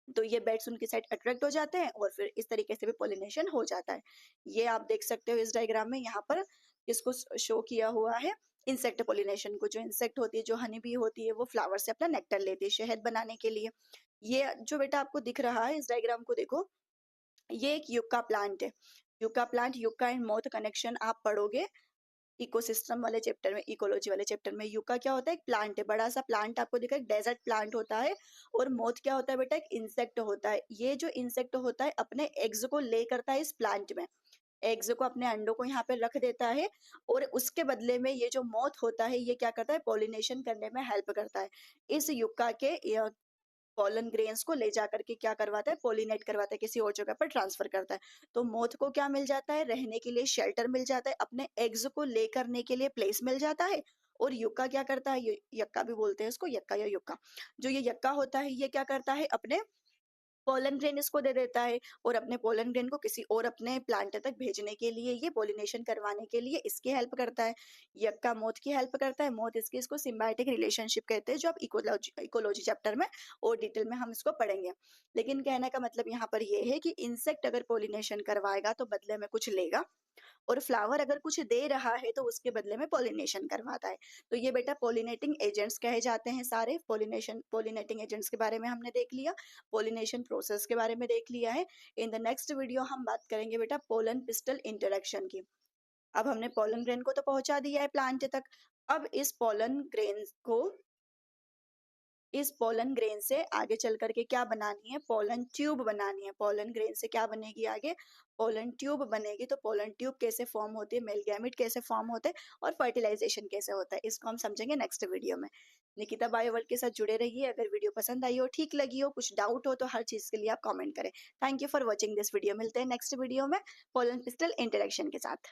तो ये बेड्स उनकी साइड अट्रैक्ट हो जाते हैं, और फिर इस तरीके से भी पॉलिनेशन हो जाता है। ये आप देख सकते हो इस डायग्राम में, यहाँ पर इसको शो किया हुआ है इंसेक्ट पॉलिनेशन को। जो इंसेक्ट होती है, जो हनी बी होती है, वो फ्लावर से अपना नेक्टर लेती है शहद बनाने के लिए। ये जो बेटा आपको दिख रहा है, इस डायग्राम को देखो, ये एक युक्का प्लांट है। Yucca plant, yucca and moth connection आप पढ़ोगे इकोसिस्टम वाले चैप्टर में, इकोलॉजी वाले चैप्टर में। यूका क्या होता है, एक प्लांट है, बड़ा सा प्लांट आपको दिखा, एक डेजर्ट प्लांट होता है। और मोथ क्या होता है बेटा, एक इंसेक्ट होता है। ये जो इंसेक्ट होता है अपने एग्स को ले करता है इस प्लांट में, एग्स को, अपने अंडों को यहाँ पे रख देता है, और उसके बदले में ये जो मोथ होता है ये क्या करता है, पॉलिनेशन करने में हेल्प करता है। इस युक्का के पॉलन ग्रेन्स को ले जाकर के क्या करवाता है, पॉलिनेट करवाता है, किसी और जगह पर ट्रांसफर करता है। तो मोथ को क्या मिल जाता है, रहने के लिए शेल्टर मिल जाता है, अपने एग्स को ले करने के लिए प्लेस मिल जाता है। और युक्का क्या करता है, यक्का भी बोलते हैं इसको, यक्का या युक्का, जो ये यक्का होता है ये क्या करता है, अपने पोलन ग्रेन इसको दे देता है, और अपने पोलन ग्रेन को किसी और अपने प्लांट तक भेजने के लिए, ये पोलिनेशन करवाने के लिए इसकी हेल्प करता है। यक्का मोथ की हेल्प करता है, मोथ इसकी, इसको सिम्बायोटिक रिलेशनशिप कहते हैं, जो आप इकोलॉजी इकोलॉजी चैप्टर में और डिटेल में हम इसको पढ़ेंगे। लेकिन कहने का मतलब यहाँ पर ये है कि इंसेक्ट अगर पोलिनेशन करवाएगा तो बदले में कुछ लेगा, और फ्लावर अगर कुछ दे रहा है तो उसके बदले में पॉलिनेशन करवाता है। तो ये बेटा पॉलिनेटिंग एजेंट्स कहे जाते हैं सारे। पॉलिनेटिंग एजेंट्स के बारे में हमने देख लिया, पॉलिनेशन प्रोसेस के बारे में देख लिया है। इन द नेक्स्ट वीडियो हम बात करेंगे बेटा पोलन पिस्टल इंटरेक्शन की। अब हमने पोलन ग्रेन को तो पहुंचा दिया है प्लांट तक, अब इस पोलन ग्रेन से आगे चल करके क्या बनानी है, पोलन ट्यूब बनानी है। पोलन ग्रेन से क्या बनेगी आगे, पोलन ट्यूब बनेगी। तो पोलन ट्यूब कैसे फॉर्म होती है, मेल गैमेट कैसे फॉर्म होते हैं, और फर्टिलाइजेशन कैसे होता है, इसको हम समझेंगे नेक्स्ट वीडियो में। निकिता बायो वर्ल्ड के साथ जुड़े रहिए। अगर वीडियो पसंद आई हो, ठीक लगी हो, कुछ डाउट हो, तो हर चीज के लिए आप कमेंट करें। Thank you for watching this video. मिलते हैं नेक्स्ट वीडियो में पोलन पिस्टल इंटरेक्शन के साथ।